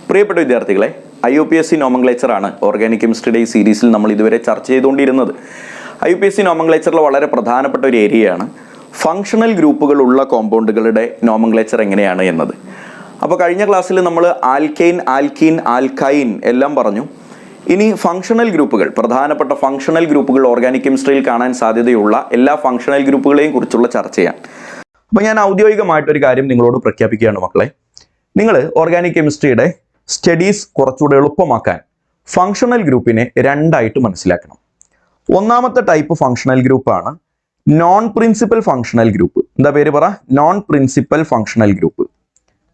പ്രിയപ്പെട്ട വിദ്യാർത്ഥികളെ, IUPAC nomenclature ആണ് ഓർഗാനിക് കെമിസ്ട്രിയുടെ ഈ സീരീസിൽ നമ്മൾ ഇതുവരെ ചർച്ച ചെയ്തുകൊണ്ടിരുന്നത്. IUPAC നോമൻക്ലേച്ചറിൽ വളരെ പ്രധാനപ്പെട്ട ഒരു ഏരിയയാണ് ഫങ്ഷണൽ ഗ്രൂപ്പുകളുള്ള കോമ്പൗണ്ടുകളുടെ നോമൻക്ലേച്ചർ എങ്ങനെയാണ് എന്നത്. അപ്പോൾ കഴിഞ്ഞ ക്ലാസ്സിൽ നമ്മൾ ആൽക്കെയിൻ, ആൽക്കീൻ, ആൽക്കൈൻ എല്ലാം പറഞ്ഞു. ഇനി ഫങ്ഷണൽ ഗ്രൂപ്പുകൾ, പ്രധാനപ്പെട്ട ഫങ്ഷണൽ ഗ്രൂപ്പുകൾ ഓർഗാനിക് കെമിസ്ട്രിയിൽ കാണാൻ സാധ്യതയുള്ള എല്ലാ ഫങ്ഷണൽ ഗ്രൂപ്പുകളെയും കുറിച്ചുള്ള ചർച്ചയാണ്. അപ്പോൾ ഞാൻ ഔദ്യോഗികമായിട്ടൊരു കാര്യം നിങ്ങളോട് പ്രഖ്യാപിക്കുകയാണ് മക്കളെ. നിങ്ങൾ ഓർഗാനിക് കെമിസ്ട്രിയുടെ സ്റ്റഡീസ് കുറച്ചുകൂടെ എളുപ്പമാക്കാൻ ഫങ്ഷണൽ ഗ്രൂപ്പിനെ രണ്ടായിട്ട് മനസ്സിലാക്കണം. ഒന്നാമത്തെ ടൈപ്പ് ഫങ്ഷണൽ ഗ്രൂപ്പാണ് നോൺ പ്രിൻസിപ്പൽ ഫങ്ഷണൽ ഗ്രൂപ്പ്. എന്താ പേര് പറ? നോൺ പ്രിൻസിപ്പൽ ഫങ്ഷണൽ ഗ്രൂപ്പ്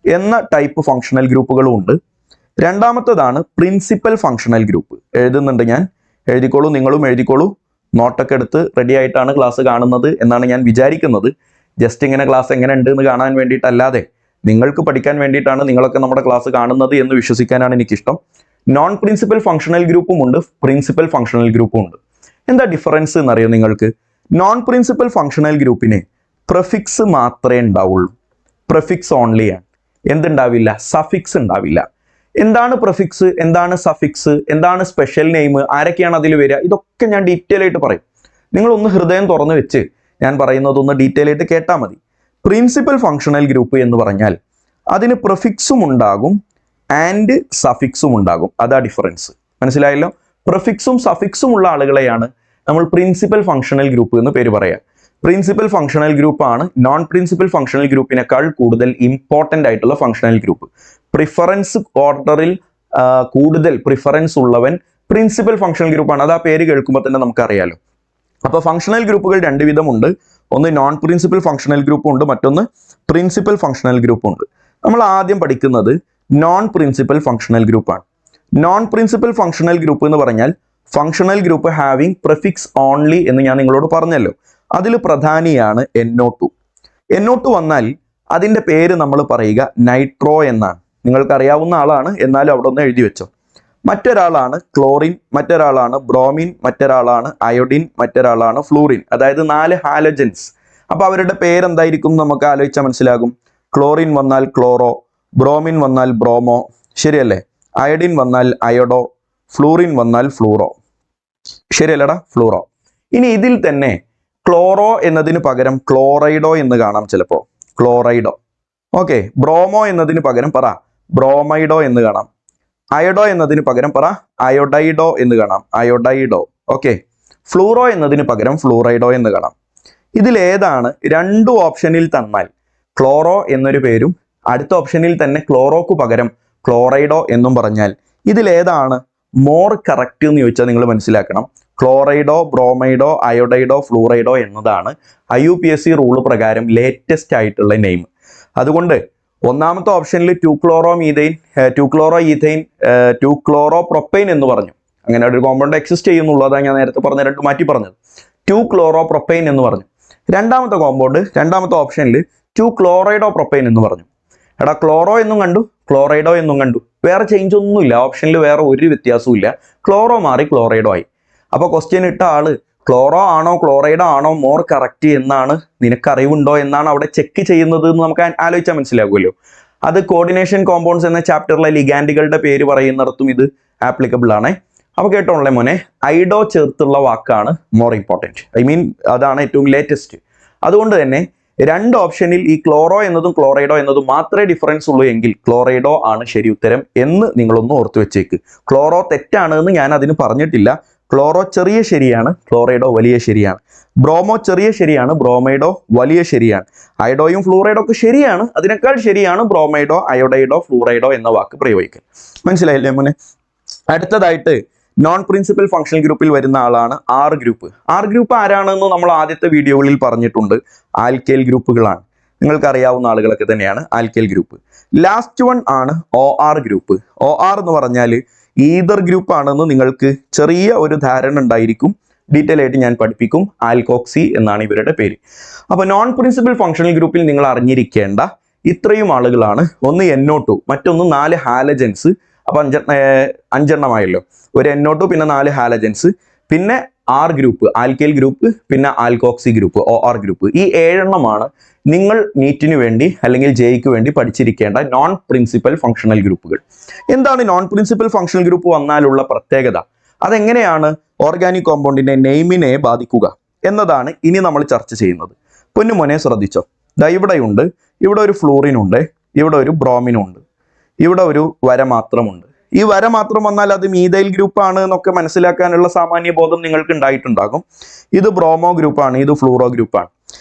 എന്ന ടൈപ്പ് ഫങ്ഷണൽ ഗ്രൂപ്പുകളും ഉണ്ട്. രണ്ടാമത്തേതാണ് പ്രിൻസിപ്പൽ ഫങ്ഷണൽ ഗ്രൂപ്പ്. എഴുതുന്നുണ്ട് ഞാൻ, എഴുതിക്കോളൂ, നിങ്ങളും എഴുതിക്കോളൂ. നോട്ടൊക്കെ എടുത്ത് റെഡി ആയിട്ടാണ് ക്ലാസ് കാണുന്നത് എന്നാണ് ഞാൻ വിചാരിക്കുന്നത്. ജസ്റ്റ് ഇങ്ങനെ ക്ലാസ് എങ്ങനെ ഉണ്ട് എന്ന് കാണാൻ വേണ്ടിയിട്ടല്ലാതെ നിങ്ങൾക്ക് പഠിക്കാൻ വേണ്ടിയിട്ടാണ് നിങ്ങളൊക്കെ നമ്മുടെ ക്ലാസ് കാണുന്നത് എന്ന് വിശ്വസിക്കാനാണ് എനിക്കിഷ്ടം. നോൺ പ്രിൻസിപ്പൽ ഫങ്ഷണൽ ഗ്രൂപ്പും ഉണ്ട്, പ്രിൻസിപ്പൽ ഫങ്ഷണൽ ഗ്രൂപ്പും ഉണ്ട്. എന്താ ഡിഫറൻസ് എന്നറിയോ നിങ്ങൾക്ക്? നോൺ പ്രിൻസിപ്പൽ ഫങ്ഷണൽ ഗ്രൂപ്പിന് പ്രഫിക്സ് മാത്രമേ ഉണ്ടാവുള്ളൂ. പ്രഫിക്സ് ഓൺലിയാണ്. എന്തുണ്ടാവില്ല? സഫിക്സ് ഉണ്ടാവില്ല. എന്താണ് പ്രഫിക്സ്, എന്താണ് സഫിക്സ്, എന്താണ് സ്പെഷ്യൽ നെയിം, ആരൊക്കെയാണ് അതിൽ വരിക, ഇതൊക്കെ ഞാൻ ഡീറ്റെയിൽ ആയിട്ട് പറയും. നിങ്ങളൊന്ന് ഹൃദയം തുറന്നു വെച്ച് ഞാൻ പറയുന്നതൊന്ന് ഡീറ്റെയിൽ ആയിട്ട് കേട്ടാൽ മതി. പ്രിൻസിപ്പൽ ഫങ്ഷണൽ ഗ്രൂപ്പ് എന്ന് പറഞ്ഞാൽ അതിന് പ്രഫിക്സും ഉണ്ടാകും ആൻഡ് സഫിക്സും ഉണ്ടാകും. അതാ ഡിഫറൻസ്. മനസ്സിലായല്ലോ? പ്രഫിക്സും സഫിക്സും ഉള്ള ആളുകളെയാണ് നമ്മൾ പ്രിൻസിപ്പൽ ഫങ്ഷണൽ ഗ്രൂപ്പ് എന്ന് പേര് പറയാം. പ്രിൻസിപ്പൽ ഫങ്ഷണൽ ഗ്രൂപ്പാണ് നോൺ പ്രിൻസിപ്പൽ ഫങ്ഷണൽ ഗ്രൂപ്പിനേക്കാൾ കൂടുതൽ ഇമ്പോർട്ടൻ്റ് ആയിട്ടുള്ള ഫങ്ഷണൽ ഗ്രൂപ്പ്. പ്രിഫറൻസ് ഓർഡറിൽ കൂടുതൽ പ്രിഫറൻസ് ഉള്ളവൻ പ്രിൻസിപ്പൽ ഫങ്ഷണൽ ഗ്രൂപ്പാണ്. അത് ആ പേര് കേൾക്കുമ്പോൾ തന്നെ നമുക്കറിയാലോ. അപ്പോൾ ഫങ്ഷണൽ ഗ്രൂപ്പുകൾ രണ്ട് വിധമുണ്ട്. ഒന്ന് നോൺ പ്രിൻസിപ്പൽ ഫങ്ഷണൽ ഗ്രൂപ്പും ഉണ്ട്, മറ്റൊന്ന് പ്രിൻസിപ്പൽ ഫങ്ഷണൽ ഗ്രൂപ്പും ഉണ്ട്. നമ്മൾ ആദ്യം പഠിക്കുന്നത് നോൺ പ്രിൻസിപ്പൽ ഫങ്ഷണൽ ഗ്രൂപ്പാണ്. നോൺ പ്രിൻസിപ്പൽ ഫങ്ഷണൽ ഗ്രൂപ്പ് എന്ന് പറഞ്ഞാൽ functional group having prefix only എന്ന് ഞാൻ നിങ്ങളോട് പറഞ്ഞല്ലോ. അതിൽ പ്രധാനിയാണ് NO2. NO2 വന്നാൽ അതിൻ്റെ പേര് നമ്മൾ പറയുക നൈട്രോ എന്നാണ്. നിങ്ങൾക്കറിയാവുന്ന ആളാണ്, എന്നാലും അവിടെ ഒന്ന് എഴുതി വെച്ചോ. മറ്റൊരാളാണ് ക്ലോറിൻ, മറ്റൊരാളാണ് ബ്രോമിൻ, മറ്റൊരാളാണ് അയോഡിൻ, മറ്റൊരാളാണ് ഫ്ലൂറിൻ. അതായത് 4 ഹാലജൻസ്. അപ്പോൾ അവരുടെ പേരെന്തായിരിക്കും നമുക്ക് ആലോചിച്ചാൽ മനസ്സിലാകും. ക്ലോറിൻ വന്നാൽ ക്ലോറോ, ബ്രോമിൻ വന്നാൽ ബ്രോമോ, ശരിയല്ലേ? അയോഡിൻ വന്നാൽ അയോഡോ, ഫ്ലൂറിൻ വന്നാൽ ഫ്ലൂറോ, ശരിയല്ലടാ? ഫ്ലൂറോ. ഇനി ഇതിൽ തന്നെ ക്ലോറോ എന്നതിന് പകരം ക്ലോറൈഡോ എന്ന് കാണാം ചിലപ്പോൾ. ക്ലോറൈഡോ. ഓക്കെ. ബ്രോമോ എന്നതിന് പകരം പറ ബ്രോമൈഡോ എന്ന് കാണാം. അയോഡോ എന്നതിന് പകരം പറ അയോഡൈഡോ എന്ന് കാണാം. അയോഡൈഡോ. ഓക്കെ. ഫ്ലൂറോ എന്നതിന് പകരം ഫ്ലൂറൈഡോ എന്ന് കാണാം. ഇതിലേതാണ് രണ്ടു ഓപ്ഷനിൽ തന്നാൽ ക്ലോറോ എന്നൊരു പേരും അടുത്ത ഓപ്ഷനിൽ തന്നെ ക്ലോറോക്ക് പകരം ക്ലോറൈഡോ എന്നും പറഞ്ഞാൽ ഇതിലേതാണ് മോർ കറക്റ്റ് എന്ന് ചോദിച്ചാൽ നിങ്ങൾ മനസ്സിലാക്കണം. ക്ലോറൈഡോ, ബ്രോമൈഡോ, അയോഡൈഡോ, ഫ്ലൂറൈഡോ എന്നതാണ് IUPAC റൂള് പ്രകാരം ലേറ്റസ്റ്റ് ആയിട്ടുള്ള നെയിം. അതുകൊണ്ട് ഒന്നാമത്തെ ഓപ്ഷനിൽ 2-ക്ലോറോ മീഥൈൻ, 2-ക്ലോറോ ഈഥൈൻ, 2-ക്ലോറോ പ്രൊപ്പൈൻ എന്ന് പറഞ്ഞു. അങ്ങനെ ഒരു കോമ്പൗണ്ട് എക്സിസ്റ്റ് ചെയ്യുന്നുള്ളൂ. അതാണ് ഞാൻ നേരത്തെ പറഞ്ഞ രണ്ട് മാറ്റി പറഞ്ഞത്. 2-ക്ലോറോ പ്രൊപ്പൈൻ എന്ന് പറഞ്ഞു. രണ്ടാമത്തെ കോമ്പൗണ്ട്, രണ്ടാമത്തെ ഓപ്ഷനിൽ 2-ക്ലോറൈഡോ പ്രൊപ്പൈൻ എന്ന് പറഞ്ഞു. എടാ, ക്ലോറോ എന്നും കണ്ടു, ക്ലോറൈഡോ എന്നും കണ്ടു. വേറെ ചേഞ്ച് ഒന്നുമില്ല. ഓപ്ഷനിൽ വേറെ ഒരു വ്യത്യാസവും ഇല്ല. ക്ലോറോ മാറി ക്ലോറൈഡോ ആയി. അപ്പോൾ ക്വസ്റ്റ്യൻ ഇട്ട ആള് ക്ലോറോ ആണോ ക്ലോറൈഡോ ആണോ മോർ കറക്റ്റ് എന്നാണ് നിനക്കറിവുണ്ടോ എന്നാണ് അവിടെ ചെക്ക് ചെയ്യുന്നത് എന്ന് നമുക്ക് ആലോചിച്ചാൽ മനസ്സിലാകുമല്ലോ. അത് കോർഡിനേഷൻ കോമ്പൗണ്ട്സ് എന്ന ചാപ്റ്ററിലെ ലിഗാൻഡുകളുടെ പേര് പറയുന്നിടത്തും ഇത് ആപ്ലിക്കബിൾ ആണ്. അപ്പോൾ കേട്ടോളേ മോനെ, ഐഡോ ചേർത്തുള്ള വാക്കാണ് മോർ ഇമ്പോർട്ടൻറ്റ്. അതാണ് ഏറ്റവും ലേറ്റസ്റ്റ്. അതുകൊണ്ട് തന്നെ രണ്ട് ഓപ്ഷനിൽ ഈ ക്ലോറോ എന്നതും ക്ലോറൈഡോ എന്നതും മാത്രമേ ഡിഫറൻസ് ഉള്ളൂ എങ്കിൽ ക്ലോറൈഡോ ആണ് ശരി ഉത്തരം എന്ന് നിങ്ങളൊന്ന് ഓർത്തു വെച്ചേക്ക്. ക്ലോറോ തെറ്റാണ് എന്ന് ഞാൻ അതിന് പറഞ്ഞിട്ടില്ല. ക്ലോറോ ചെറിയ ശരിയാണ്, ക്ലോറൈഡോ വലിയ ശരിയാണ്. ബ്രോമോ ചെറിയ ശരിയാണ്, ബ്രോമൈഡോ വലിയ ശരിയാണ്. അയോഡോയും ഫ്ലൂറൈഡോ ഒക്കെ ശരിയാണ്. അതിനേക്കാൾ ശരിയാണ് ബ്രോമൈഡോ, അയോഡൈഡോ, ഫ്ലൂറൈഡോ എന്ന വാക്ക് പ്രയോഗിക്കൽ. മനസ്സിലായില്ലേ മോനെ? അടുത്തതായിട്ട് നോൺ പ്രിൻസിപ്പൽ ഫങ്ഷണൽ ഗ്രൂപ്പിൽ വരുന്ന ആളാണ് R ഗ്രൂപ്പ്. R ഗ്രൂപ്പ് ആരാണെന്ന് നമ്മൾ ആദ്യത്തെ വീഡിയോകളിൽ പറഞ്ഞിട്ടുണ്ട്. ആൽക്കൈൽ ഗ്രൂപ്പുകളാണ്. നിങ്ങൾക്ക് അറിയാവുന്ന ആളുകളൊക്കെ തന്നെയാണ് ആൽക്കൈൽ ഗ്രൂപ്പ്. ലാസ്റ്റ് വൺ ആണ് OR ഗ്രൂപ്പ്. OR എന്ന് പറഞ്ഞാൽ ഈതർ ഗ്രൂപ്പ് ആണെന്ന് നിങ്ങൾക്ക് ചെറിയ ഒരു ധാരണ ഉണ്ടായിരിക്കും. ഡീറ്റെയിൽ ആയിട്ട് ഞാൻ പഠിപ്പിക്കും. ആൽക്കോക്സി എന്നാണ് ഇവരുടെ പേര്. അപ്പോൾ നോൺ പ്രിൻസിപ്പൽ ഫങ്ഷണൽ ഗ്രൂപ്പിൽ നിങ്ങൾ അറിഞ്ഞിരിക്കേണ്ട ഇത്രയും ആളുകളാണ്. ഒന്ന് NO2, മറ്റൊന്ന് 4 ഹാലജൻസ്. അപ്പോൾ 5 എണ്ണമായല്ലോ. ഒരു NO2, പിന്നെ 4 ഹാലജൻസ്, പിന്നെ ആർ ഗ്രൂപ്പ്, ആൽക്കൈൽ ഗ്രൂപ്പ്, പിന്നെ ആൽക്കോക്സി ഗ്രൂപ്പ്, OR ഗ്രൂപ്പ്. ഈ 7 എണ്ണമാണ് നിങ്ങൾ നീറ്റിന് വേണ്ടി അല്ലെങ്കിൽ ജെയ്ക്ക് വേണ്ടി പഠിച്ചിരിക്കേണ്ട നോൺ പ്രിൻസിപ്പൽ ഫങ്ഷണൽ ഗ്രൂപ്പുകൾ. എന്താണ് നോൺ പ്രിൻസിപ്പൽ ഫങ്ഷണൽ ഗ്രൂപ്പ് വന്നാലുള്ള പ്രത്യേകത, അതെങ്ങനെയാണ് ഓർഗാനിക് കോമ്പൗണ്ടിന്റെ നെയിമിനെ ബാധിക്കുക എന്നതാണ് ഇനി നമ്മൾ ചർച്ച ചെയ്യുന്നത്. പൊന്നുമോനെ ശ്രദ്ധിച്ചോ, ദാ ഇവിടെയുണ്ട്, ഇവിടെ ഒരു ഫ്ലൂറിൻ ഉണ്ട്, ഇവിടെ ഒരു ബ്രോമിൻ ഉണ്ട്, ഇവിടെ ഒരു വര മാത്രമുണ്ട്. ഈ വര മാത്രം വന്നാൽ അത് മീഥൈൽ ഗ്രൂപ്പാണ് എന്നൊക്കെ മനസ്സിലാക്കാനുള്ള സാമാന്യ ബോധം നിങ്ങൾക്ക് ഉണ്ടായിട്ടുണ്ടാകും. ഇത് ബ്രോമോ ഗ്രൂപ്പാണ്, ഇത് ഫ്ലൂറോ ഗ്രൂപ്പാണ്.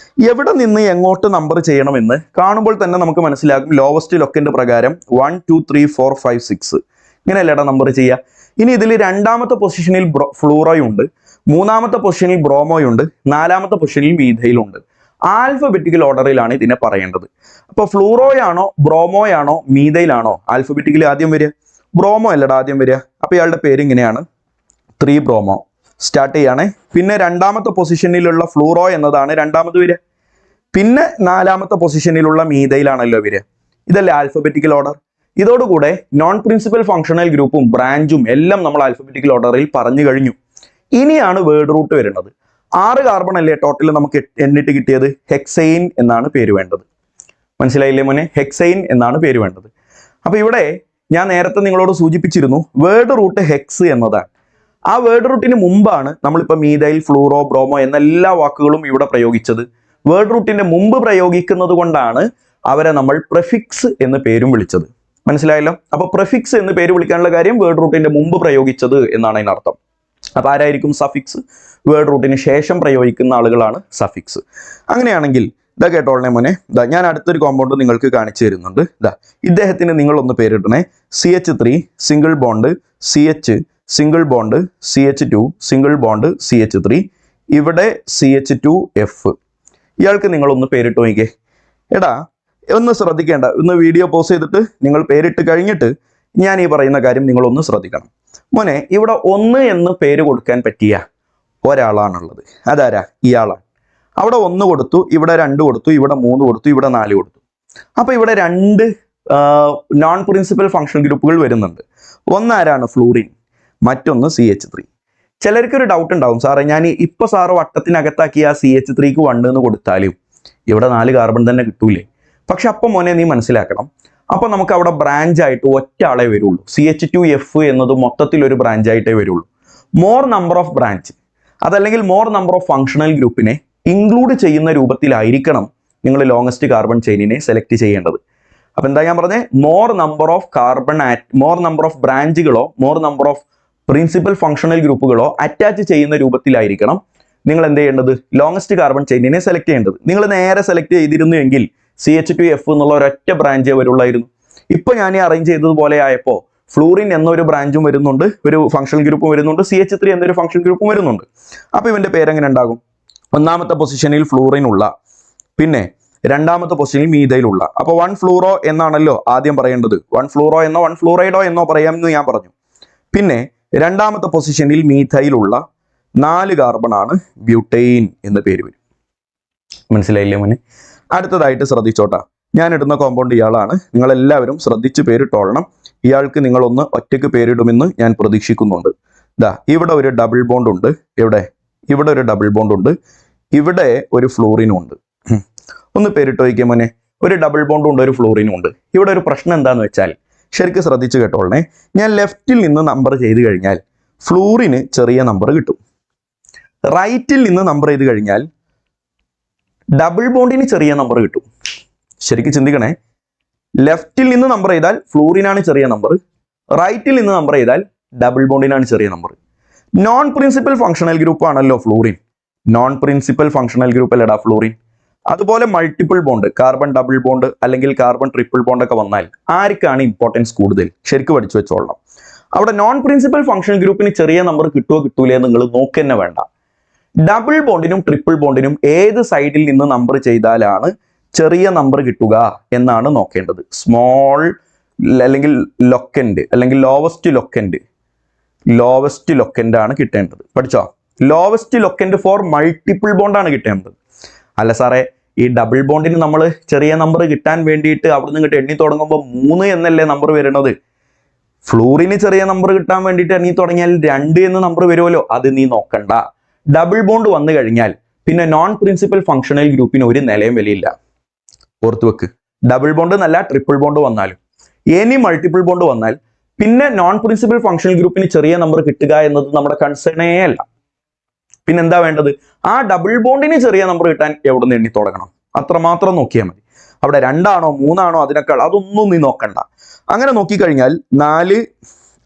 എവിടെ നിന്ന് എങ്ങോട്ട് നമ്പർ ചെയ്യണമെന്ന് കാണുമ്പോൾ തന്നെ നമുക്ക് മനസ്സിലാകും. ലോവസ്റ്റ് ലൊക്കന്റ് പ്രകാരം 1 2 3 4 5 6 ഇങ്ങനെയല്ലേടാ നമ്പർ ചെയ്യുക. ഇനി ഇതിൽ രണ്ടാമത്തെ പൊസിഷനിൽ ഫ്ലൂറോയുണ്ട്, മൂന്നാമത്തെ പൊസിഷനിൽ ബ്രോമോയുണ്ട്, നാലാമത്തെ പൊസിഷനിൽ മീഥൈലുണ്ട്. ആൽഫബറ്റിക്കൽ ഓർഡറിലാണ് ഇതിനെ പറയേണ്ടത്. അപ്പൊ ഫ്ലൂറോയാണോ ബ്രോമോയാണോ മീഥൈലാണോ ആൽഫബറ്റിക്കലി ആദ്യം വരിക? ബ്രോമോ അല്ലടാ ആദ്യം വരിക. അപ്പൊ ഇയാളുടെ പേര് ഇങ്ങനെയാണ്, 3 ബ്രോമോ സ്റ്റാർട്ട് ചെയ്യാണ്. പിന്നെ രണ്ടാമത്തെ പൊസിഷനിലുള്ള ഫ്ലൂറോ എന്നതാണ് രണ്ടാമത് വരിക. പിന്നെ നാലാമത്തെ പൊസിഷനിലുള്ള മീഥൈലാണല്ലോ വരിക. ഇതല്ലേ ആൽഫബറ്റിക്കൽ ഓർഡർ? ഇതോടുകൂടെ നോൺ പ്രിൻസിപ്പൽ ഫങ്ഷണൽ ഗ്രൂപ്പും ബ്രാഞ്ചും എല്ലാം നമ്മൾ ആൽഫബറ്റിക്കൽ ഓർഡറിൽ പറഞ്ഞു കഴിഞ്ഞു. ഇനിയാണ് വേർഡ് റൂട്ട് വരുന്നത്. 6 കാർബൺ അല്ലേ ടോട്ടൽ നമുക്ക് എണ്ണിട്ട് കിട്ടിയത്? ഹെക്സൈൻ എന്നാണ് പേര് വേണ്ടത്. മനസ്സിലായില്ലേ മോനെ? ഹെക്സൈൻ എന്നാണ് പേര് വേണ്ടത്. അപ്പൊ ഇവിടെ ഞാൻ നേരത്തെ നിങ്ങളോട് സൂചിപ്പിച്ചിരുന്നു, വേർഡ് റൂട്ട് ഹെക്സ് എന്നതാണ്. ആ വേർഡ് റൂട്ടിന് മുമ്പാണ് നമ്മളിപ്പോൾ മീഥൈൽ, ഫ്ലൂറോ, ബ്രോമോ എന്ന എല്ലാ വാക്കുകളും ഇവിടെ പ്രയോഗിച്ചത്. വേർഡ് റൂട്ടിന്റെ മുമ്പ് പ്രയോഗിക്കുന്നത് കൊണ്ടാണ് അവരെ നമ്മൾ പ്രിഫിക്സ് എന്ന് പേരും വിളിച്ചത്. മനസ്സിലായല്ലോ? അപ്പൊ പ്രിഫിക്സ് എന്ന് പേര് വിളിക്കാനുള്ള കാര്യം വേർഡ് റൂട്ടിന്റെ മുമ്പ് പ്രയോഗിച്ചത് എന്നാണ് അതിനർത്ഥം. അപ്പൊ ആരായിരിക്കും സഫിക്സ്? വേർഡ് റൂട്ടിന് ശേഷം പ്രയോഗിക്കുന്ന ആളുകളാണ് സഫിക്സ്. അങ്ങനെയാണെങ്കിൽ ഇതാ കേട്ടോളനെ മോനെ, ഇതാ ഞാൻ അടുത്തൊരു കോമ്പൗണ്ട് നിങ്ങൾക്ക് കാണിച്ചു തരുന്നുണ്ട്. ഇതാ ഇദ്ദേഹത്തിന് നിങ്ങളൊന്ന് പേരിടണേ. CH3 single bond CH single bond CH2 single bond CH3, ഇവിടെ CH2F. ഇയാൾക്ക് നിങ്ങളൊന്ന് പേരിട്ട് നോക്കിക്കേ. എടാ ഒന്ന് ശ്രദ്ധിക്കേണ്ട, ഒന്ന് വീഡിയോ പോസ് ചെയ്തിട്ട് നിങ്ങൾ പേരിട്ട് കഴിഞ്ഞിട്ട് ഞാൻ ഈ പറയുന്ന കാര്യം നിങ്ങളൊന്ന് ശ്രദ്ധിക്കണം. മോനെ, ഇവിടെ 1 എന്ന് പേര് കൊടുക്കാൻ പറ്റിയ ഒരാളാണുള്ളത്. അതാരാ? ഇയാളാണ്. അവിടെ 1 കൊടുത്തു, ഇവിടെ 2 കൊടുത്തു, ഇവിടെ 3 കൊടുത്തു, ഇവിടെ 4 കൊടുത്തു. അപ്പൊ ഇവിടെ 2 നോൺ പ്രിൻസിപ്പൽ ഫങ്ഷൻ ഗ്രൂപ്പുകൾ വരുന്നുണ്ട്. ഒന്ന് ആരാണ്? ഫ്ലൂറിൻ. മറ്റൊന്ന് CH3. ചിലർക്കൊരു ഡൗട്ട് ഉണ്ടാവും, സാറേ ഞാൻ ഇപ്പൊ സാറ് വട്ടത്തിനകത്താക്കി ആ CH3ക്ക് 1 എന്ന് കൊടുത്താലും ഇവിടെ 4 കാർബൺ തന്നെ കിട്ടൂലേ? പക്ഷെ അപ്പൊ മോനെ നീ മനസ്സിലാക്കണം, അപ്പൊ നമുക്ക് അവിടെ ബ്രാഞ്ച് ആയിട്ട് ഒറ്റ ആളെ വരുള്ളൂ. CH2F എന്നത് മൊത്തത്തിൽ ഒരു ബ്രാഞ്ച് ആയിട്ടേ വരുള്ളൂ. മോർ നമ്പർ ഓഫ് ബ്രാഞ്ച്, അതല്ലെങ്കിൽ മോർ നമ്പർ ഓഫ് ഫങ്ഷണൽ ഗ്രൂപ്പിനെ ഇൻക്ലൂഡ് ചെയ്യുന്ന രൂപത്തിലായിരിക്കണം നിങ്ങൾ ലോങ്സ്റ്റ് കാർബൺ ചെയിനിനെ സെലക്ട് ചെയ്യേണ്ടത്. അപ്പൊ എന്താ ഞാൻ പറഞ്ഞത്? More number of more number of ബ്രാഞ്ചുകളോ more number of principal functional ഗ്രൂപ്പുകളോ അറ്റാച്ച് ചെയ്യുന്ന രൂപത്തിലായിരിക്കണം നിങ്ങൾ എന്ത് ചെയ്യേണ്ടത്? ലോങ്സ്റ്റ് കാർബൺ ചെയിനിനെ സെലക്ട് ചെയ്യേണ്ടത്. നിങ്ങൾ നേരെ സെലക്ട് ചെയ്തിരുന്നു എങ്കിൽ CH2F എന്നുള്ള ഒരൊറ്റ ബ്രാഞ്ചേ വരുള്ളായിരുന്നു. ഇപ്പൊ ഞാൻ ഈ അറേഞ്ച് ചെയ്തതുപോലെ ആയപ്പോൾ ഫ്ലൂറിൻ എന്നൊരു ബ്രാഞ്ചും വരുന്നുണ്ട്, ഒരു ഫങ്ഷണൽ ഗ്രൂപ്പും വരുന്നുണ്ട്, CH3 എന്നൊരു ഫങ്ഷൻ ഗ്രൂപ്പും വരുന്നുണ്ട്. അപ്പൊ ഇവന്റെ പേരെങ്ങനെ ഉണ്ടാകും? ഒന്നാമത്തെ പൊസിഷനിൽ ഫ്ലൂറിൻ ഉള്ള, പിന്നെ രണ്ടാമത്തെ പൊസിഷനിൽ മീഥൈലുള്ള. അപ്പൊ 1 ഫ്ലൂറോ എന്നാണല്ലോ ആദ്യം പറയേണ്ടത്. 1 ഫ്ലൂറോ എന്നോ 1 ഫ്ലൂറൈഡോ എന്നോ പറയാമെന്ന് ഞാൻ പറഞ്ഞു. പിന്നെ രണ്ടാമത്തെ പൊസിഷനിൽ മീഥൈലുള്ള 4 കാർബൺ ആണ്, ബ്യൂട്ടൈൻ എന്ന് പേര് വരും. മനസ്സിലായില്ലേ മോനെ? അടുത്തതായിട്ട് ശ്രദ്ധിച്ചോട്ടാ, ഞാൻ ഇടുന്ന കോമ്പൗണ്ട് ഇയാളാണ്. നിങ്ങളെല്ലാവരും ശ്രദ്ധിച്ച് പേരിട്ടോളണം. ഇയാൾക്ക് നിങ്ങളൊന്ന് ഒറ്റയ്ക്ക് പേരിടുമെന്ന് ഞാൻ പ്രതീക്ഷിക്കുന്നുണ്ട്. ദാ ഇവിടെ ഒരു ഡബിൾ ബോണ്ട് ഉണ്ട്, ഇവിടെ ഒരു ഡബിൾ ബോണ്ട് ഉണ്ട്, ഇവിടെ ഒരു ഫ്ലൂറിനും ഉണ്ട്. ഒന്ന് പേരിട്ട് വയ്ക്കുക മോനെ. ഒരു ഡബിൾ ബോണ്ടും ഉണ്ട്, ഒരു ഫ്ലൂറിനും ഉണ്ട്. ഇവിടെ ഒരു പ്രശ്നം എന്താന്ന് വെച്ചാൽ, ശരിക്കും ശ്രദ്ധിച്ച് കേട്ടോളണേ, ഞാൻ ലെഫ്റ്റിൽ നിന്ന് നമ്പർ ചെയ്ത് കഴിഞ്ഞാൽ ഫ്ലൂറിന് ചെറിയ നമ്പർ കിട്ടും. റൈറ്റിൽ നിന്ന് നമ്പർ ചെയ്ത് കഴിഞ്ഞാൽ ഡബിൾ ബോണ്ടിന് ചെറിയ നമ്പർ കിട്ടും. ശരിക്കും ചിന്തിക്കണേ, ലെഫ്റ്റിൽ നിന്ന് നമ്പർ ചെയ്താൽ ഫ്ലൂറിനാണ് ചെറിയ നമ്പർ, റൈറ്റിൽ നിന്ന് നമ്പർ ചെയ്താൽ ഡബിൾ ബോണ്ടിനാണ് ചെറിയ number. Non principal functional group ആണല്ലോ fluorine. Non principal functional group അല്ലടാ ഫ്ലൂറിൻ. അതുപോലെ multiple bond, carbon double bond അല്ലെങ്കിൽ കാർബൺ ട്രിപ്പിൾ ബോണ്ട് ഒക്കെ വന്നാൽ ആർക്കാണ് ഇമ്പോർട്ടൻസ് കൂടുതൽ? ശരിക്കും പഠിച്ചു വെച്ചോളണം. അവിടെ നോൺ പ്രിൻസിപ്പൽ ഫങ്ഷണൽ ഗ്രൂപ്പിന് ചെറിയ നമ്പർ കിട്ടുമോ കിട്ടൂലേ നിങ്ങൾ നോക്കുക വേണ്ട. ഡബിൾ ബോണ്ടിനും ട്രിപ്പിൾ ബോണ്ടിനും ഏത് സൈഡിൽ നിന്ന് നമ്പർ ചെയ്താലാണ് ചെറിയ നമ്പർ കിട്ടുക എന്നാണ് നോക്കേണ്ടത്. സ്മോൾ അല്ലെങ്കിൽ ലൊക്കൻഡ് അല്ലെങ്കിൽ ലോവസ്റ്റ് ലൊക്കൻഡ് ആണ് കിട്ടേണ്ടത്. പഠിച്ചോ? ലോവസ്റ്റ് ലൊക്കൻഡ് ഫോർ മൾട്ടിപ്പിൾ ബോണ്ടാണ് കിട്ടേണ്ടത്. അല്ല സാറേ, ഈ ഡബിൾ ബോണ്ടിന് നമ്മൾ ചെറിയ നമ്പർ കിട്ടാൻ വേണ്ടിയിട്ട് അവിടെ നിന്ന് എണ്ണി തുടങ്ങുമ്പോൾ 3 എന്നല്ലേ നമ്പർ വരുന്നത്? ഫ്ലൂറിന് ചെറിയ നമ്പർ കിട്ടാൻ വേണ്ടിയിട്ട് എണ്ണി തുടങ്ങിയാൽ 2 എന്ന നമ്പർ വരുമല്ലോ. അത് നീ നോക്കണ്ട. ഡബിൾ ബോണ്ട് വന്നു കഴിഞ്ഞാൽ പിന്നെ നോൺ പ്രിൻസിപ്പൽ ഫങ്ഷണൽ ഗ്രൂപ്പിന് ഒരു നിലയും വിലയില്ല. ഓർത്തു വെക്ക്. ഡബിൾ ബോണ്ട് എന്നല്ല, ട്രിപ്പിൾ ബോണ്ട് വന്നാലും ഇനി മൾട്ടിപ്പിൾ ബോണ്ട് വന്നാൽ പിന്നെ നോൺ പ്രിൻസിപ്പൽ ഫങ്ഷണൽ ഗ്രൂപ്പിന് ചെറിയ നമ്പർ കിട്ടുക എന്നത് നമ്മുടെ കൺസേണേ അല്ല. പിന്നെ എന്താ വേണ്ടത്? ആ ഡബിൾ ബോണ്ടിന് ചെറിയ നമ്പർ കിട്ടാൻ എവിടെ നിന്ന് എണ്ണി തുടങ്ങണം, അത്രമാത്രം നോക്കിയാൽ മതി. അവിടെ 2 ആണോ 3 ആണോ അതിനേക്കാൾ അതൊന്നും നീ നോക്കണ്ട. അങ്ങനെ നോക്കിക്കഴിഞ്ഞാൽ 4,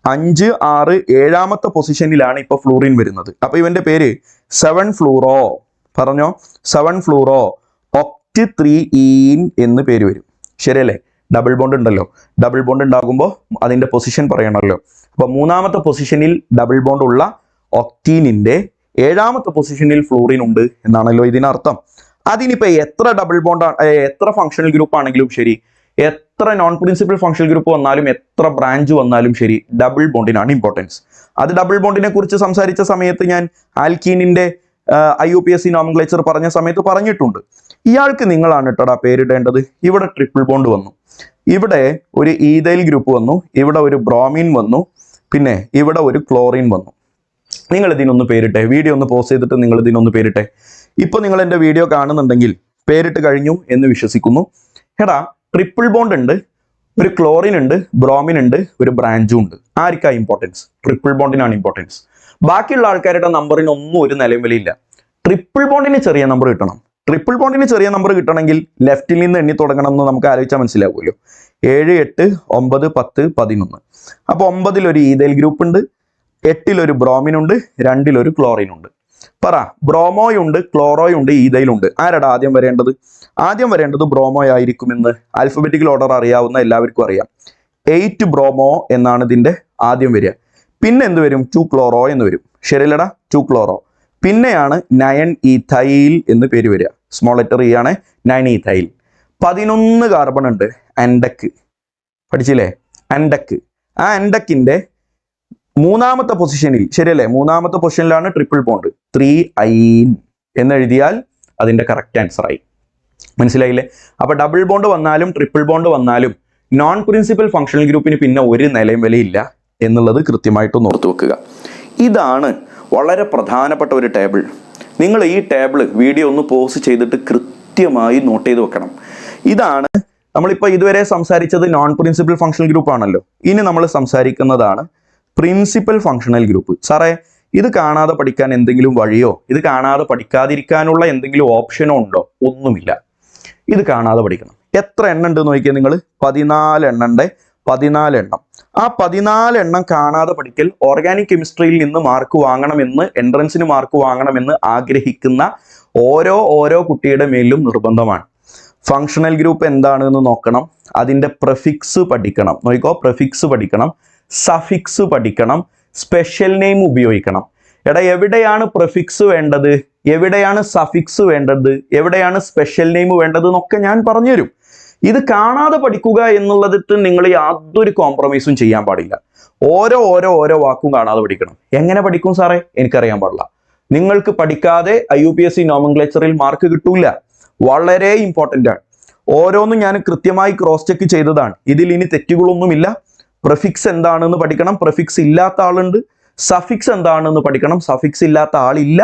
5, 6, 7ാമത്തെ പൊസിഷനിലാണ് ഇപ്പൊ ഫ്ലൂറിൻ വരുന്നത്. അപ്പൊ ഇവന്റെ പേര് 7 ഫ്ലൂറോ, പറഞ്ഞോ 7 ഫ്ലൂറോ ഒക്ട് 3 എന്ന് പേര് വരും. ശരിയല്ലേ? ഡബിൾ ബോണ്ട് ഉണ്ടല്ലോ, ഡബിൾ ബോണ്ട് ഉണ്ടാകുമ്പോൾ അതിന്റെ പൊസിഷൻ പറയണമല്ലോ. അപ്പൊ 3ാമത്തെ പൊസിഷനിൽ ഡബിൾ ബോണ്ട് ഉള്ള ഒക്ടീനിന്റെ 7ാമത്തെ പൊസിഷനിൽ ഫ്ലൂറിൻ ഉണ്ട് എന്നാണല്ലോ ഇതിനർത്ഥം. അതിനിപ്പോ എത്ര ഡബിൾ ബോണ്ട്, എത്ര ഫങ്ഷണൽ ഗ്രൂപ്പ് ആണെങ്കിലും ശരി, എത്ര നോൺ പ്രിൻസിപ്പൽ ഫങ്ഷണൽ ഗ്രൂപ്പ് വന്നാലും, എത്ര ബ്രാഞ്ച് വന്നാലും ശരി, ഡബിൾ ബോണ്ടിനാണ് ഇമ്പോർട്ടൻസ്. അത് ഡബിൾ ബോണ്ടിനെ കുറിച്ച് സംസാരിച്ച സമയത്ത് ഞാൻ ആൽക്കീനിന്റെ IUPAC നോമൻക്ലേച്ചർ പറഞ്ഞ സമയത്ത് പറഞ്ഞിട്ടുണ്ട്. ഇയാൾക്ക് നിങ്ങളാണ് കേട്ടോടാ പേരിടേണ്ടത്. ഇവിടെ ട്രിപ്പിൾ ബോണ്ട് വന്നു, ഇവിടെ ഒരു ഈഥൈൽ ഗ്രൂപ്പ് വന്നു, ഇവിടെ ഒരു ബ്രോമിൻ വന്നു, പിന്നെ ഇവിടെ ഒരു ക്ലോറിൻ വന്നു. നിങ്ങൾ ഇതിനൊന്ന് പേരിട്ടെ. വീഡിയോ ഒന്ന് പോസ്റ്റ് ചെയ്തിട്ട് നിങ്ങൾ ഇതിനൊന്ന് പേരിട്ടെ. ഇപ്പൊ നിങ്ങൾ എൻ്റെ വീഡിയോ കാണുന്നുണ്ടെങ്കിൽ പേരിട്ട് കഴിഞ്ഞു എന്ന് വിശ്വസിക്കുന്നു. എടാ, ട്രിപ്പിൾ ബോണ്ട് ഉണ്ട്, ഒരു ക്ലോറിൻ ഉണ്ട്, ബ്രോമിൻ ഉണ്ട്, ഒരു ബ്രാഞ്ചും ഉണ്ട്. ആർക്കാ ഇമ്പോർട്ടൻസ്? Triple ബോണ്ടിനാണ് importance. ബാക്കിയുള്ള ആൾക്കാരുടെ നമ്പറിനൊന്നും ഒരു നിലയും വിലയില്ല. ട്രിപ്പിൾ ബോണ്ടിന് ചെറിയ നമ്പർ കിട്ടണം. ട്രിപ്പിൾ ബോണ്ടിന് ചെറിയ നമ്പർ കിട്ടണമെങ്കിൽ ലെഫ്റ്റിൽ നിന്ന് എണ്ണി തുടങ്ങണം എന്ന് നമുക്ക് ആലോചിച്ചാൽ മനസ്സിലാവുമല്ലോ. 7, 8, 9, 10, 11. അപ്പൊ 9 ഒരു ഈഥൈൽ ഗ്രൂപ്പ് ഉണ്ട്, 8 ഒരു ബ്രോമിൻ ഉണ്ട്, 2 ഒരു ക്ലോറിൻ ഉണ്ട്. പറ, ബ്രോമോയുണ്ട്, ക്ലോറോയുണ്ട്, ഈഥൈലുണ്ട്. ആരാടാ ആദ്യം വരേണ്ടത്? ആദ്യം വരേണ്ടത് ബ്രോമോ ആയിരിക്കുമെന്ന് ആൽഫബറ്റിക്കൽ ഓർഡർ അറിയാവുന്ന എല്ലാവർക്കും അറിയാം. 8 ബ്രോമോ എന്നാണ് ഇതിന്റെ ആദ്യം വരിക. പിന്നെ എന്ത് വരും? 2 ക്ലോറോ എന്ന് വരും. ശരിയല്ലടാ? 2 ക്ലോറോ. പിന്നെയാണ് 9 ഈഥൈൽ എന്ന് പേര് വരിക. സ്മോൾ ലെറ്റർ ഇ ആണ് 9 ഈഥൈൽ. 11 കാർബൺ ഉണ്ട്. ആൻഡക്ക് പഠിച്ചില്ലേ? ആൻഡക്ക്. ആ ആൻഡക്കിന്റെ 3ാമത്തെ പൊസിഷനിൽ, ശരിയല്ലേ? 3ാമത്തെ പൊസിഷനിലാണ് ട്രിപ്പിൾ ബോണ്ട്. 3 ഐൻ എന്നെഴുതിയാൽ അതിന്റെ കറക്റ്റ് ആൻസർ ആയി. മനസ്സിലായില്ലേ? അപ്പൊ ഡബിൾ ബോണ്ട് വന്നാലും ട്രിപ്പിൾ ബോണ്ട് വന്നാലും നോൺ പ്രിൻസിപ്പൽ ഫങ്ഷണൽ ഗ്രൂപ്പിന് പിന്നെ ഒരു നിലയും വിലയില്ല എന്നുള്ളത് കൃത്യമായിട്ട് ഓർത്തു വെക്കുക. ഇതാണ് വളരെ പ്രധാനപ്പെട്ട ഒരു ടേബിൾ. നിങ്ങൾ ഈ ടേബിൾ വീഡിയോ ഒന്ന് പോസ്റ്റ് ചെയ്തിട്ട് കൃത്യമായി നോട്ട് ചെയ്ത് വെക്കണം. ഇതാണ് നമ്മളിപ്പോൾ ഇതുവരെ സംസാരിച്ചത് നോൺ പ്രിൻസിപ്പൽ ഫങ്ഷണൽ ഗ്രൂപ്പ് ആണല്ലോ. ഇനി നമ്മൾ സംസാരിക്കുന്നതാണ് പ്രിൻസിപ്പൽ ഫങ്ഷണൽ ഗ്രൂപ്പ്. സാറേ, ഇത് കാണാതെ പഠിക്കാൻ എന്തെങ്കിലും വഴിയോ, ഇത് കാണാതെ പഠിക്കാതിരിക്കാനുള്ള എന്തെങ്കിലും ഓപ്ഷനോ ഉണ്ടോ? ഒന്നുമില്ല. ഇത് കാണാതെ പഠിക്കണം. എത്ര എണ്ണം ഉണ്ട് നോക്കിയാൽ നിങ്ങൾ? 14 എണ്ണം ഉണ്ട്. 14 എണ്ണം. ആ 14 എണ്ണം കാണാതെ പഠിക്കൽ ഓർഗാനിക് കെമിസ്ട്രിയിൽ നിന്ന് മാർക്ക് വാങ്ങണമെന്ന്, എൻട്രൻസിന് മാർക്ക് വാങ്ങണമെന്ന് ആഗ്രഹിക്കുന്ന ഓരോ കുട്ടിയുടെ മേലും നിർബന്ധമാണ്. ഫങ്ഷണൽ ഗ്രൂപ്പ് എന്താണെന്ന് നോക്കണം, അതിൻ്റെ പ്രിഫിക്സ് പഠിക്കണം. നോക്കിക്കോ, പ്രിഫിക്സ് പഠിക്കണം, സഫിക്സ് പഠിക്കണം, സ്പെഷ്യൽ നെയിം ഉപയോഗിക്കണം. എടാ, എവിടെയാണ് പ്രിഫിക്സ് വേണ്ടത്, എവിടെയാണ് സഫിക്സ് വേണ്ടത്, എവിടെയാണ് സ്പെഷ്യൽ നെയിം വേണ്ടത് എന്നൊക്കെ ഞാൻ പറഞ്ഞുതരും. ഇത് കാണാതെ പഠിക്കുക എന്നുള്ളതിട്ട് നിങ്ങൾ യാതൊരു കോംപ്രമൈസും ചെയ്യാൻ പാടില്ല. ഓരോ വാക്കും കാണാതെ പഠിക്കണം. എങ്ങനെ പഠിക്കും സാറേ? എനിക്കറിയാൻ പാടില്ല. നിങ്ങൾക്ക് പഠിക്കാതെ IUPAC നോമൻക്ലേച്ചറിൽ മാർക്ക് കിട്ടൂല. വളരെ ഇമ്പോർട്ടൻ്റ് ആണ്. ഓരോന്നും ഞാൻ കൃത്യമായി ക്രോസ് ചെക്ക് ചെയ്തതാണ്. ഇതിൽ ഇനി തെറ്റുകളൊന്നുമില്ല. പ്രിഫിക്സ് എന്താണെന്ന് പഠിക്കണം, പ്രിഫിക്സ് ഇല്ലാത്ത ആളുണ്ട്. സഫിക്സ് എന്താണെന്ന് പഠിക്കണം, സഫിക്സ് ഇല്ലാത്ത ആളില്ല.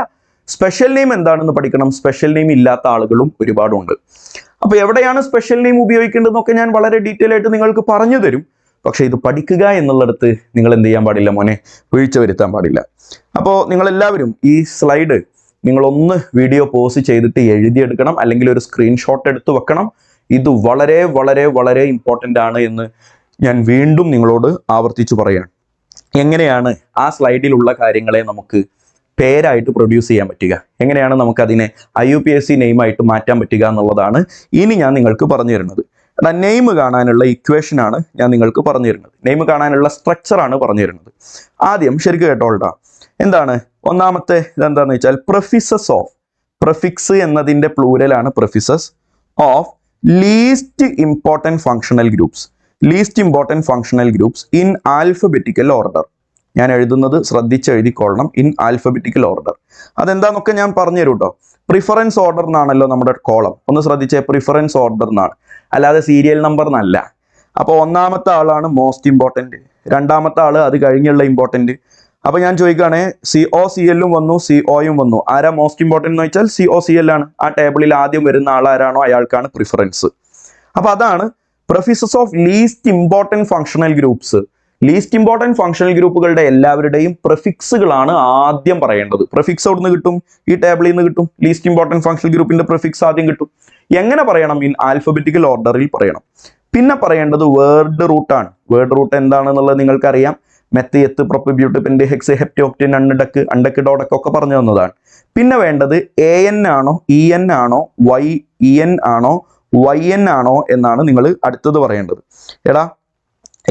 സ്പെഷ്യൽ നെയിം എന്താണെന്ന് പഠിക്കണം, സ്പെഷ്യൽ നെയിം ഇല്ലാത്ത ആളുകളും ഒരുപാടുണ്ട്. അപ്പൊ എവിടെയാണ് സ്പെഷ്യൽ നെയിം ഉപയോഗിക്കേണ്ടതെന്നൊക്കെ ഞാൻ വളരെ ഡീറ്റെയിൽ ആയിട്ട് നിങ്ങൾക്ക് പറഞ്ഞു തരും. പക്ഷെ ഇത് പഠിക്കുക എന്നുള്ളിടത്ത് നിങ്ങൾ എന്ത് ചെയ്യാൻ പാടില്ല മോനെ? വീഴ്ച വരുത്താൻ പാടില്ല. അപ്പോൾ നിങ്ങളെല്ലാവരും ഈ സ്ലൈഡ് നിങ്ങളൊന്ന് വീഡിയോ പോസ്റ്റ് ചെയ്തിട്ട് എഴുതിയെടുക്കണം, അല്ലെങ്കിൽ ഒരു സ്ക്രീൻഷോട്ട് എടുത്ത് വെക്കണം. ഇത് വളരെ വളരെ വളരെ ഇമ്പോർട്ടൻ്റ് ആണ് എന്ന് ഞാൻ വീണ്ടും നിങ്ങളോട് ആവർത്തിച്ചു പറയാണ്. എങ്ങനെയാണ് ആ സ്ലൈഡിലുള്ള കാര്യങ്ങളെ നമുക്ക് പേരായിട്ട് പ്രൊഡ്യൂസ് ചെയ്യാൻ പറ്റുക, എങ്ങനെയാണ് നമുക്കതിനെ IUPAC നെയിമായിട്ട് മാറ്റാൻ പറ്റുക എന്നുള്ളതാണ് ഇനി ഞാൻ നിങ്ങൾക്ക് പറഞ്ഞു തരുന്നത്. നെയിം കാണാനുള്ള ഇക്വേഷനാണ് ഞാൻ നിങ്ങൾക്ക് പറഞ്ഞു തരുന്നത്. നെയിം കാണാനുള്ള സ്ട്രക്ചറാണ് പറഞ്ഞു തരുന്നത്. ആദ്യം ശരിക്കും കേട്ടോൾട്ടാ. എന്താണ് ഒന്നാമത്തെ ഇതെന്താണെന്ന് വെച്ചാൽ പ്രിഫിസസ് ഓഫ്, പ്രിഫിക്സ് എന്നതിൻ്റെ പ്ലൂരലാണ് prefixes of least important functional groups. Least important functional groups in alphabetical order. ഞാൻ എഴുതുന്നത് ശ്രദ്ധിച്ച് എഴുതിക്കൊള്ളണം, ഇൻ ആൽഫബറ്റിക്കൽ ഓർഡർ. അതെന്താന്നൊക്കെ ഞാൻ പറഞ്ഞു തരും കേട്ടോ. പ്രിഫറൻസ് ഓർഡർ എന്നാണല്ലോ നമ്മുടെ കോളം. ഒന്ന് ശ്രദ്ധിച്ചേ, പ്രിഫറൻസ് ഓർഡർ എന്നാണ്, അല്ലാതെ സീരിയൽ നമ്പർ എന്നല്ല. അപ്പോൾ ഒന്നാമത്തെ ആളാണ് മോസ്റ്റ് ഇമ്പോർട്ടൻറ്റ്, രണ്ടാമത്തെ ആൾ അത് കഴിഞ്ഞുള്ള ഇമ്പോർട്ടൻറ്റ്, അപ്പൊ ഞാൻ ചോദിക്കുകയാണെ COCl വന്നു COയും വന്നു. ആരാ മോസ്റ്റ് ഇമ്പോർട്ടൻ്റ് എന്ന് വെച്ചാൽ COCl ആണ്. ആ ടേബിളിൽ ആദ്യം വരുന്ന ആളാരാണോ അയാൾക്കാണ് പ്രിഫറൻസ്. അപ്പൊ അതാണ് prefixes of least important functional groups. Least important functional ഗ്രൂപ്പുകളുടെ എല്ലാവരുടെയും പ്രിഫിക്സുകളാണ് ആദ്യം പറയേണ്ടത്. പ്രിഫിക്സ് എവിടെ നിന്ന് കിട്ടും? ഈ ടേബിളിൽ നിന്ന് കിട്ടും. ലീസ്റ്റ് ഇമ്പോർട്ടൻറ്റ് ഫങ്ഷണൽ ഗ്രൂപ്പിന്റെ പ്രിഫിക്സ് ആദ്യം കിട്ടും. എങ്ങനെ പറയണം? ഇൻ ആൽഫബറ്റിക്കൽ ഓർഡറിൽ പറയണം. പിന്നെ പറയേണ്ടത് വേർഡ് റൂട്ടാണ്. വേർഡ് റൂട്ട് എന്താണെന്നുള്ളത് നിങ്ങൾക്കറിയാം. Meth, eth, prop, but, pent, hex, hept, oct, undec, undec, dodec ഒക്കെ പറഞ്ഞു തന്നതാണ്. പിന്നെ വേണ്ടത് AN ആണോ EN ആണോ EN ആണോ YN ആണോ എന്നാണ് നിങ്ങൾ അടുത്തത് പറയേണ്ടത്. എടാ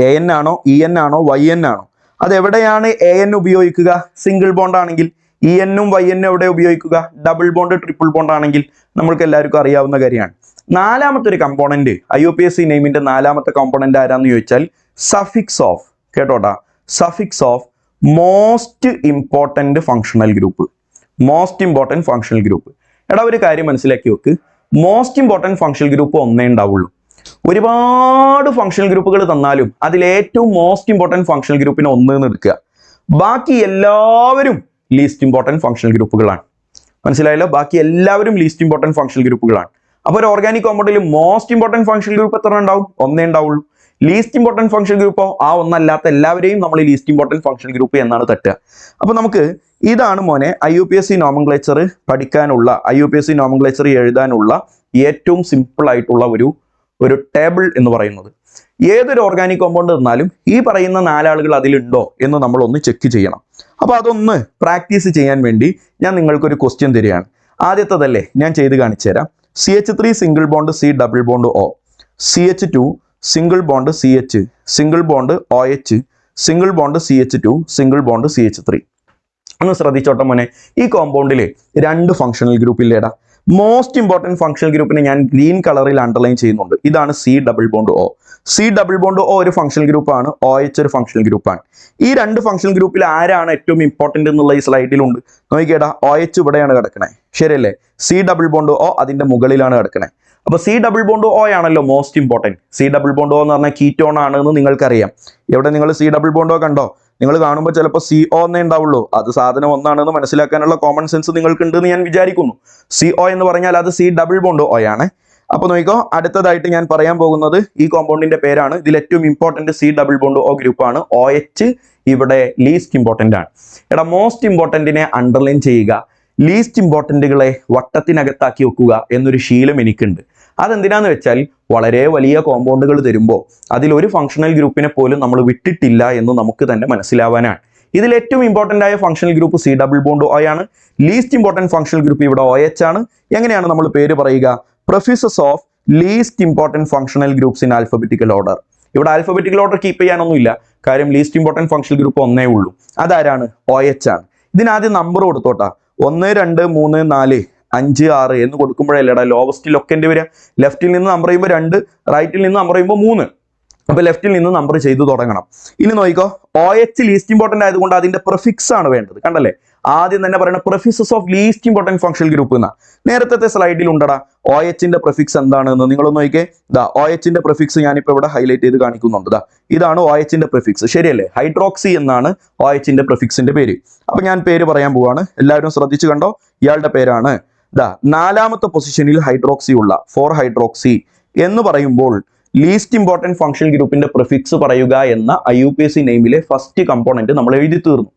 AN ആണോ EN ആണോ YN ആണോ? അതെവിടെയാണ് AN ഉപയോഗിക്കുക? സിംഗിൾ ബോണ്ട് ആണെങ്കിൽ. EN-ഉം YN-ഉം എവിടെ ഉപയോഗിക്കുക? ഡബിൾ ബോണ്ട്, ട്രിപ്പിൾ ബോണ്ട് ആണെങ്കിൽ. നമ്മൾക്ക് എല്ലാവർക്കും അറിയാവുന്ന കാര്യമാണ്. നാലാമത്തെ ഒരു കമ്പോണന്റ്, IUPAC നെയിമിന്റെ നാലാമത്തെ കമ്പോണന്റ് ആരാന്ന് ചോദിച്ചാൽ സഫിക്സ് ഓഫ്, കേട്ടോട്ടാ, suffix of most important functional group. Most important functional group. എടാ ഒരു കാര്യം മനസ്സിലാക്കി വെക്ക്, മോസ്റ്റ് ഇമ്പോർട്ടന്റ് ഫങ്ഷണൽ ഗ്രൂപ്പ് ഒന്നേ ഉണ്ടാവുള്ളൂ. ഒരുപാട് ഫങ്ഷണൽ ഗ്രൂപ്പുകൾ തന്നാലും അതിലേറ്റവും മോസ്റ്റ് ഇമ്പോർട്ടന്റ് ഫങ്ഷണൽ ഗ്രൂപ്പിനെ ഒന്ന് എടുക്കുക. ബാക്കി എല്ലാവരും ലീസ്റ്റ് ഇമ്പോർട്ടന്റ് ഫങ്ഷണൽ ഗ്രൂപ്പുകളാണ്. മനസ്സിലായല്ലോ? ബാക്കി എല്ലാവരും ലീസ്റ്റ് ഇമ്പോർട്ടന്റ് ഫങ്ഷണൽ ഗ്രൂപ്പുകളാണ്. അപ്പോൾ ഒരു ഓർഗാനിക് കോമ്പൗണ്ടിൽ മോസ്റ്റ് ഇമ്പോർട്ടന്റ് ഫങ്ഷണൽ ഗ്രൂപ്പ് എത്ര ഉണ്ടാവും? ഒന്നേ ഉണ്ടാവുള്ളൂ. ലീസ്റ്റ് ഇമ്പോർട്ടന്റ് ഫങ്ഷണൽ ഗ്രൂപ്പോ ആ ഒന്നല്ലാത്ത എല്ലാവരെയും നമ്മൾ ലീസ്റ്റ് ഇമ്പോർട്ടന്റ് ഫങ്ഷണൽ ഗ്രൂപ്പ് എന്നാണ് തട്ടുക. അപ്പോൾ നമുക്ക് ഇതാണ് മോനെ IUPAC നോമൻക്ലേച്ചർ പഠിക്കാനുള്ള, IUPAC നോമൻക്ലേച്ചർ എഴുതാനുള്ള ഏറ്റവും സിമ്പിൾ ആയിട്ടുള്ള ഒരു ടേബിൾ എന്ന് പറയുന്നത്. ഏതൊരു ഓർഗാനിക് കോമ്പൗണ്ട് തന്നാലും ഈ പറയുന്ന നാലാളുകൾ അതിലുണ്ടോ എന്ന് നമ്മൾ ഒന്ന് ചെക്ക് ചെയ്യണം. അപ്പോൾ അതൊന്ന് പ്രാക്ടീസ് ചെയ്യാൻ വേണ്ടി ഞാൻ നിങ്ങൾക്കൊരു ക്വസ്റ്റ്യൻ തരികയാണ്. ആദ്യത്തതല്ലേ, ഞാൻ ചെയ്ത് കാണിച്ചു തരാം. CH3 single bond C double bond O, CH2 single bond CH, single bond OH, single bond CH2, single bond CH3. ഒന്ന് ശ്രദ്ധിച്ചോട്ടെ മോനെ, ഈ കോമ്പൗണ്ടിലെ രണ്ട് ഫങ്ഷണൽ ഗ്രൂപ്പില്ലേടാ. മോസ്റ്റ് ഇമ്പോർട്ടൻറ്റ് ഫങ്ഷണൽ ഗ്രൂപ്പിനെ ഞാൻ ഗ്രീൻ കളറിൽ അണ്ടർലൈൻ ചെയ്യുന്നുണ്ട്. ഇതാണ് C double bond O. C double bond O ഒരു ഫങ്ഷണൽ ഗ്രൂപ്പാണ്, OH ഒരു ഫങ്ഷണൽ ഗ്രൂപ്പാണ്. ഈ രണ്ട് ഫങ്ഷണൽ ഗ്രൂപ്പിൽ ആരാണ് ഏറ്റവും ഇമ്പോർട്ടൻ്റ് എന്നുള്ള ഈ സ്ലൈഡിലുണ്ട്. നോക്കിക്കേടാ, OH ഇവിടെയാണ് കിടക്കണേ, ശരിയല്ലേ? C ഡബിൾ ബോണ്ട് O അതിൻ്റെ മുകളിലാണ് കിടക്കണേ. അപ്പോൾ C ഡബിൾ ബോണ്ട് O ആണല്ലോ most important. C double bond O എന്ന് പറഞ്ഞാൽ കീറ്റോൺ ആണെന്ന് നിങ്ങൾക്കറിയാം. എവിടെ നിങ്ങൾ C ഡബിൾ ബോണ്ട് O കണ്ടോ? നിങ്ങൾ കാണുമ്പോൾ ചിലപ്പോൾ CO എന്നേ ഉണ്ടാവുള്ളൂ. അത് സാധനം ഒന്നാണെന്ന് മനസ്സിലാക്കാനുള്ള കോമൺ സെൻസ് നിങ്ങൾക്ക് ഉണ്ടെന്ന് ഞാൻ വിചാരിക്കുന്നു. CO എന്ന് പറഞ്ഞാൽ അത് C ഡബിൾ ബോണ്ട് O ആണ്. അപ്പോൾ നോക്കിക്കോ, അടുത്തതായിട്ട് ഞാൻ പറയാൻ പോകുന്നത് ഈ കോമ്പൗണ്ടിന്റെ പേരാണ്. ഇതിൽ ഏറ്റവും important C double bond O ഗ്രൂപ്പാണ്. OH ഇവിടെ ലീസ്റ്റ് ഇമ്പോർട്ടൻ്റ് ആണ്. എടാ മോസ്റ്റ് ഇമ്പോർട്ടൻറ്റിനെ അണ്ടർലൈൻ ചെയ്യുക, ലീസ്റ്റ് ഇമ്പോർട്ടൻറ്റുകളെ വട്ടത്തിനകത്താക്കി വെക്കുക എന്നൊരു ശീലം എനിക്കുണ്ട്. അതെന്തിനാന്ന് വെച്ചാൽ വളരെ വലിയ കോമ്പൗണ്ടുകൾ തരുമ്പോൾ അതിലൊരു ഫങ്ഷണൽ ഗ്രൂപ്പിനെ പോലും നമ്മൾ വിട്ടിട്ടില്ല എന്ന് നമുക്ക് തന്നെ മനസ്സിലാവാനാണ്. ഇതിൽ ഏറ്റവും ഇമ്പോർട്ടൻ്റ് ആയ functional group C double bond O ആണ്. ലീസ്റ്റ് ഇമ്പോർട്ടൻറ്റ് ഫങ്ഷണൽ ഗ്രൂപ്പ് ഇവിടെ OH ആണ്. എങ്ങനെയാണ് നമ്മൾ പേര് പറയുക? Prefixes of least important functional groups in alphabetical order. ഇവിടെ ആൽഫബറ്റിക്കൽ ഓർഡർ കീപ്പ് ചെയ്യാനൊന്നുമില്ല, കാര്യം ലീസ്റ്റ് ഇമ്പോർട്ടൻറ്റ് ഫങ്ഷണൽ ഗ്രൂപ്പ് ഒന്നേ ഉള്ളൂ. അതാരാണ്? OH ആണ്. ഇതിനാദ്യം നമ്പർ കൊടുത്തോട്ടാ. 1 2 3 4 5 6 എന്ന് കൊടുക്കുമ്പോഴല്ലേടാ ലോവസ്റ്റ് ലൊക്കൻ്റ് വരിക. ലെഫ്റ്റിൽ നിന്ന് നമ്പർ ചെയ്യുമ്പോൾ 2, റൈറ്റിൽ നിന്ന് നമ്പർ ചെയ്യുമ്പോൾ 3. അപ്പോൾ ലെഫ്റ്റിൽ നിന്ന് നമ്പർ ചെയ്ത് തുടങ്ങണം. ഇനി നോക്കിക്കോ, OH ലീസ്റ്റ് ഇമ്പോർട്ടൻ്റ് ആയതുകൊണ്ട് അതിന്റെ പ്രിഫിക്സ് ആണ് വേണ്ടത്. കണ്ടല്ലേ, ആദ്യം തന്നെ പറയുന്ന prefixes of least important functional group എന്നാ. നേരത്തെ സ്ലൈഡിൽ ഉണ്ടടാ OH-ന്റെ പ്രിഫിക്സ് എന്താണെന്ന് നിങ്ങളൊന്ന് നോക്കിക്കേ. ദാ OH-ന്റെ പ്രിഫിക്സ് ഞാനിപ്പോൾ ഇവിടെ ഹൈലൈറ്റ് ചെയ്ത് കാണിക്കുന്നുണ്ട്. ദാ ഇതാണ് OH-ന്റെ പ്രിഫിക്സ്, ശരിയല്ലേ? ഹൈഡ്രോക്സി എന്നാണ് OH-ന്റെ പ്രിഫിക്സിന്റെ പേര്. അപ്പൊ ഞാൻ പേര് പറയാൻ പോവാണ്, എല്ലാവരും ശ്രദ്ധിച്ചു കണ്ടോ. ഇയാളുടെ പേരാണ് ദാ 4ാമത്തെ പൊസിഷനിൽ ഹൈഡ്രോക്സി ഉള്ള 4 ഹൈഡ്രോക്സി എന്ന് പറയുമ്പോൾ ലീസ്റ്റ് ഇമ്പോർട്ടൻറ്റ് ഫങ്ഷണൽ ഗ്രൂപ്പിന്റെ പ്രിഫിക്സ് പറയുക എന്ന IUPAC നെയിമിലെ ഫസ്റ്റ് കമ്പോണന്റ് നമ്മൾ എഴുതി തീർന്നു.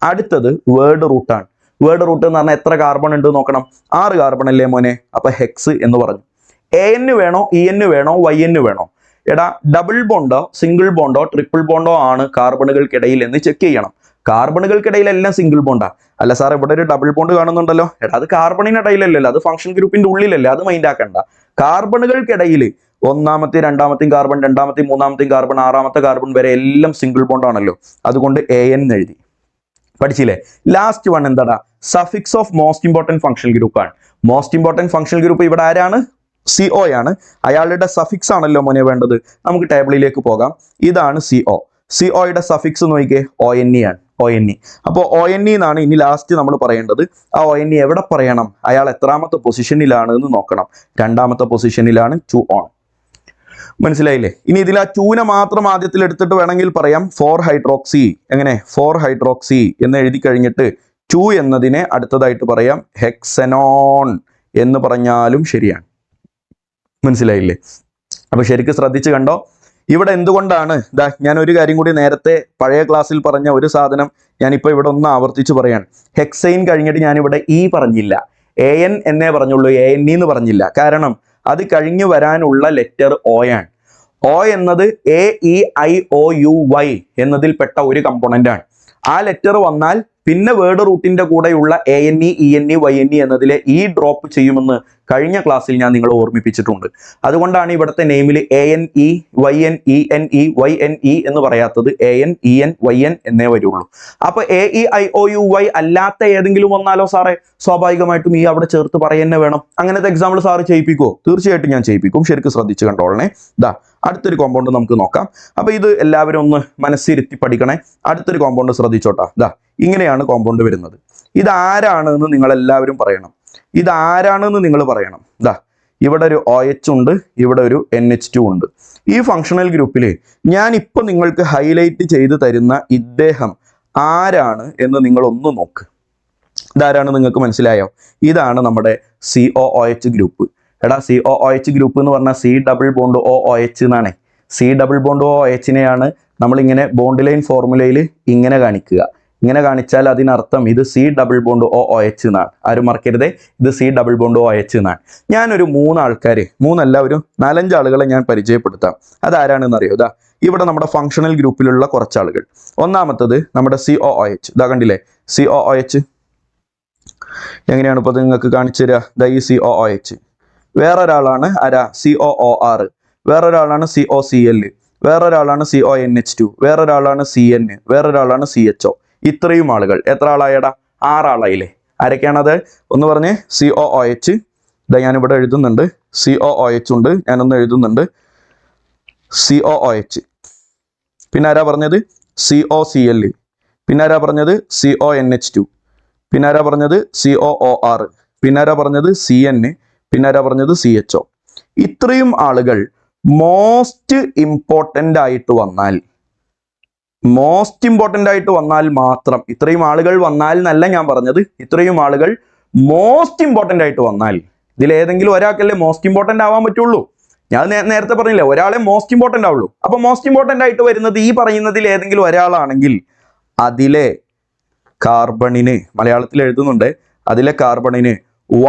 അടുത്തത് വേർഡ് റൂട്ടാണ്. വേർഡ് റൂട്ട് എന്ന് പറഞ്ഞാൽ എത്ര കാർബൺ ഉണ്ട് നോക്കണം. 6 കാർബൺ അല്ലേ മോനെ? അപ്പൊ ഹെക്സ് എന്ന് പറഞ്ഞു. AN വേണോ EN വേണോ YN വേണോ? എടാ ഡബിൾ ബോണ്ടോ സിംഗിൾ ബോണ്ടോ ട്രിപ്പിൾ ബോണ്ടോ ആണ് കാർബണുകൾക്കിടയിൽ എന്ന് ചെക്ക് ചെയ്യണം. കാർബണുകൾക്കിടയിലെല്ലാം സിംഗിൾ ബോണ്ടാ. അല്ല സാർ ഇവിടെ ഒരു ഡബിൾ ബോണ്ട് കാണുന്നുണ്ടല്ലോ. എടാ അത് കാർബണിനിടയിലല്ലല്ലോ, അത് ഫങ്ഷൻ ഗ്രൂപ്പിന്റെ ഉള്ളിലല്ലേ, അത് മൈൻഡ് ആക്കണ്ട. കാർബണുകൾക്കിടയിൽ 1ാമത്തെയും 2ാമത്തെയും കാർബൺ, 2ാമത്തെയും 3ാമത്തെയും കാർബൺ, 6ാമത്തെ കാർബൺ വരെ എല്ലാം സിംഗിൾ ബോണ്ട് ആണല്ലോ. അതുകൊണ്ട് AN എഴുതി. പഠിച്ചില്ലേ? ലാസ്റ്റ് വൺ എന്താടാ? Suffix of most important functional group ആണ്. മോസ്റ്റ് ഇമ്പോർട്ടൻറ്റ് ഫങ്ഷണൽ ഗ്രൂപ്പ് ഇവിടെ ആരാണ്? CO ആണ്. അയാളുടെ സഫിക്സ് ആണല്ലോ മോനെ വേണ്ടത്. നമുക്ക് ടേബിളിലേക്ക് പോകാം. ഇതാണ് CO. CO-യുടെ സഫിക്സ് നോക്കിക്കേ, ONE ആണ്. ONE. അപ്പോൾ ONE എന്നാണ് ഇനി ലാസ്റ്റ് നമ്മൾ പറയേണ്ടത്. ആ ONE എവിടെ പറയണം? അയാൾ എത്രാമത്തെ പൊസിഷനിലാണ് എന്ന് നോക്കണം. 2ാമത്തെ പൊസിഷനിലാണ്, 2 on. മനസ്സിലായില്ലേ? ഇനി ഇതിൽ ആ 2നെ മാത്രം ആദ്യത്തിൽ എടുത്തിട്ട് വേണമെങ്കിൽ പറയാം 4 ഹൈഡ്രോക്സി. എങ്ങനെ 4 ഹൈഡ്രോക്സി എന്ന് എഴുതി കഴിഞ്ഞിട്ട് 2 എന്നതിനെ അടുത്തതായിട്ട് പറയാം ഹെക്സനോൺ എന്ന് പറഞ്ഞാലും ശരിയാണ്. മനസ്സിലായില്ലേ? അപ്പൊ ശരിക്കും ശ്രദ്ധിച്ച് കണ്ടോ. ഇവിടെ എന്തുകൊണ്ടാണ് ഞാൻ ഒരു കാര്യം കൂടി നേരത്തെ പഴയ ക്ലാസ്സിൽ പറഞ്ഞ ഒരു സാധനം ഞാനിപ്പോൾ ഇവിടെ ഒന്ന് ആവർത്തിച്ച് പറയാണ്. ഹെക്സൈൻ കഴിഞ്ഞിട്ട് ഞാനിവിടെ ഇ പറഞ്ഞില്ല, AN എന്നേ പറഞ്ഞുള്ളൂ, ANE എന്ന് പറഞ്ഞില്ല. കാരണം അത് കഴിഞ്ഞു വരാനുള്ള ലെറ്റർ O ആണ്. O എന്നത് AEIOUY എന്നതിൽപ്പെട്ട ഒരു കമ്പോണന്റ് ആണ്. ആ ലെറ്റർ വന്നാൽ പിന്നെ വേർഡ് റൂട്ടിന്റെ കൂടെയുള്ള ANE ENE YNE എന്നതിലെ ഈ ഡ്രോപ്പ് ചെയ്യുമെന്ന് കഴിഞ്ഞ ക്ലാസ്സിൽ ഞാൻ നിങ്ങളെ ഓർമ്മിപ്പിച്ചിട്ടുണ്ട്. അതുകൊണ്ടാണ് ഇവിടുത്തെ നെയിമിൽ ANE YNE NE YNE എന്ന് പറയാത്തത്. AN EN YN എന്നേ വരുള്ളൂ. അപ്പൊ AEIOUY അല്ലാത്ത ഏതെങ്കിലും വന്നാലോ സാറേ, സ്വാഭാവികമായിട്ടും ഈ അവിടെ ചേർത്ത് പറയുന്നേ വേണം. അങ്ങനത്തെ എക്സാമ്പിൾ സാറ് ചെയ്യിപ്പിക്കുമോ? തീർച്ചയായിട്ടും ഞാൻ ചെയ്യിപ്പിക്കും. ശരിക്കും ശ്രദ്ധിച്ച് കണ്ടോളണേ. അടുത്തൊരു കോമ്പൗണ്ട് നമുക്ക് നോക്കാം. അപ്പൊ ഇത് എല്ലാവരും ഒന്ന് മനസ്സിരുത്തി പഠിക്കണേ. അടുത്തൊരു കോമ്പൗണ്ട് ശ്രദ്ധിച്ചോട്ടാ. ഇങ്ങനെയാണ് കോമ്പൗണ്ട് വരുന്നത്. ഇതാരാണ് എന്ന് നിങ്ങൾ എല്ലാവരും പറയണം. ഇതാരാണെന്ന് നിങ്ങൾ പറയണം. ഇവിടെ ഒരു OH ഉണ്ട്, ഇവിടെ ഒരു NH2 ഉണ്ട്. ഈ ഫങ്ഷണൽ ഗ്രൂപ്പിൽ ഞാൻ ഇപ്പൊ നിങ്ങൾക്ക് ഹൈലൈറ്റ് ചെയ്ത് തരുന്ന ഇദ്ദേഹം ആരാണ് എന്ന് നിങ്ങൾ ഒന്ന് നോക്ക്. ഇതാരാണ് നിങ്ങൾക്ക് മനസ്സിലായോ? ഇതാണ് നമ്മുടെ COOH ഗ്രൂപ്പ്. എടാ COOH ഗ്രൂപ്പ് എന്ന് പറഞ്ഞാൽ C ഡബിൾ ബോണ്ട് OOH എന്നാണ്. C ഡബിൾ ബോണ്ട് OOHനെയാണ് നമ്മളിങ്ങനെ ബോണ്ട് ലൈൻ ഫോർമുലയിൽ ഇങ്ങനെ കാണിക്കുക. ഇങ്ങനെ കാണിച്ചാൽ അതിനർത്ഥം ഇത് C ഡബിൾ ബോണ്ട് OOH എന്നാണ്. ആരും മറക്കരുതേ, ഇത് C ഡബിൾ ബോണ്ട് OH എന്നാണ്. ഞാനൊരു 3 ആൾക്കാർ, 3 അല്ല ഒരു 4-5 ആളുകളെ ഞാൻ പരിചയപ്പെടുത്താം. അതാരാണെന്ന് അറിയോ? ഇവിടെ നമ്മുടെ ഫങ്ഷണൽ ഗ്രൂപ്പിലുള്ള കുറച്ച് ആളുകൾ. ഒന്നാമത്തത് നമ്മുടെ COOH. കണ്ടില്ലേ COOH? എങ്ങനെയാണ് ഇപ്പോൾ നിങ്ങൾക്ക് കാണിച്ചു തരിക? ഈ COOH. വേറൊരാളാണ് ആരാ? COOR. വേറൊരാളാണ് COCl. വേറൊരാളാണ് CONH2. വേറൊരാളാണ് CN. വേറൊരാളാണ് CHO. ഇത്രയും ആളുകൾ. എത്ര ആളായടാ? 6 ആളായില്ലേ? ആരൊക്കെയാണത്? ഒന്ന് പറഞ്ഞേ. COOH. ഞാനിവിടെ എഴുതുന്നുണ്ട്. COOH ഉണ്ട്, ഞാനൊന്ന് എഴുതുന്നുണ്ട്. COOH. പിന്നെ ആരാ പറഞ്ഞത്? COCl. പിന്നെ ആരാ പറഞ്ഞത്? CONH2. പിന്നെ ആരാ പറഞ്ഞത്? COOR. പിന്നെ ആരാ പറഞ്ഞത്? CN. പിന്നെ ആരാ പറഞ്ഞത്? CHO. ഇത്രയും ആളുകൾ മോസ്റ്റ് ഇമ്പോർട്ടൻ്റ് ആയിട്ട് വന്നാൽ മാത്രം, ഇത്രയും ആളുകൾ വന്നാൽ എന്നല്ല ഞാൻ പറഞ്ഞത്, ഇത്രയും ആളുകൾ മോസ്റ്റ് ഇമ്പോർട്ടൻ്റ് ആയിട്ട് വന്നാൽ, ഇതിൽ ഏതെങ്കിലും ഒരാൾക്കല്ലേ മോസ്റ്റ് ഇമ്പോർട്ടൻ്റ് ആവാൻ പറ്റുള്ളൂ. ഞാൻ നേരത്തെ പറഞ്ഞില്ലേ, ഒരാളെ മോസ്റ്റ് ഇമ്പോർട്ടൻ്റ് ആവുള്ളൂ. അപ്പൊ മോസ്റ്റ് ഇമ്പോർട്ടൻ്റ് ആയിട്ട് വരുന്നത് ഈ പറയുന്നതിൽ ഏതെങ്കിലും ഒരാളാണെങ്കിൽ അതിലെ കാർബണിന്, മലയാളത്തിൽ എഴുതുന്നുണ്ട്, അതിലെ കാർബണിന്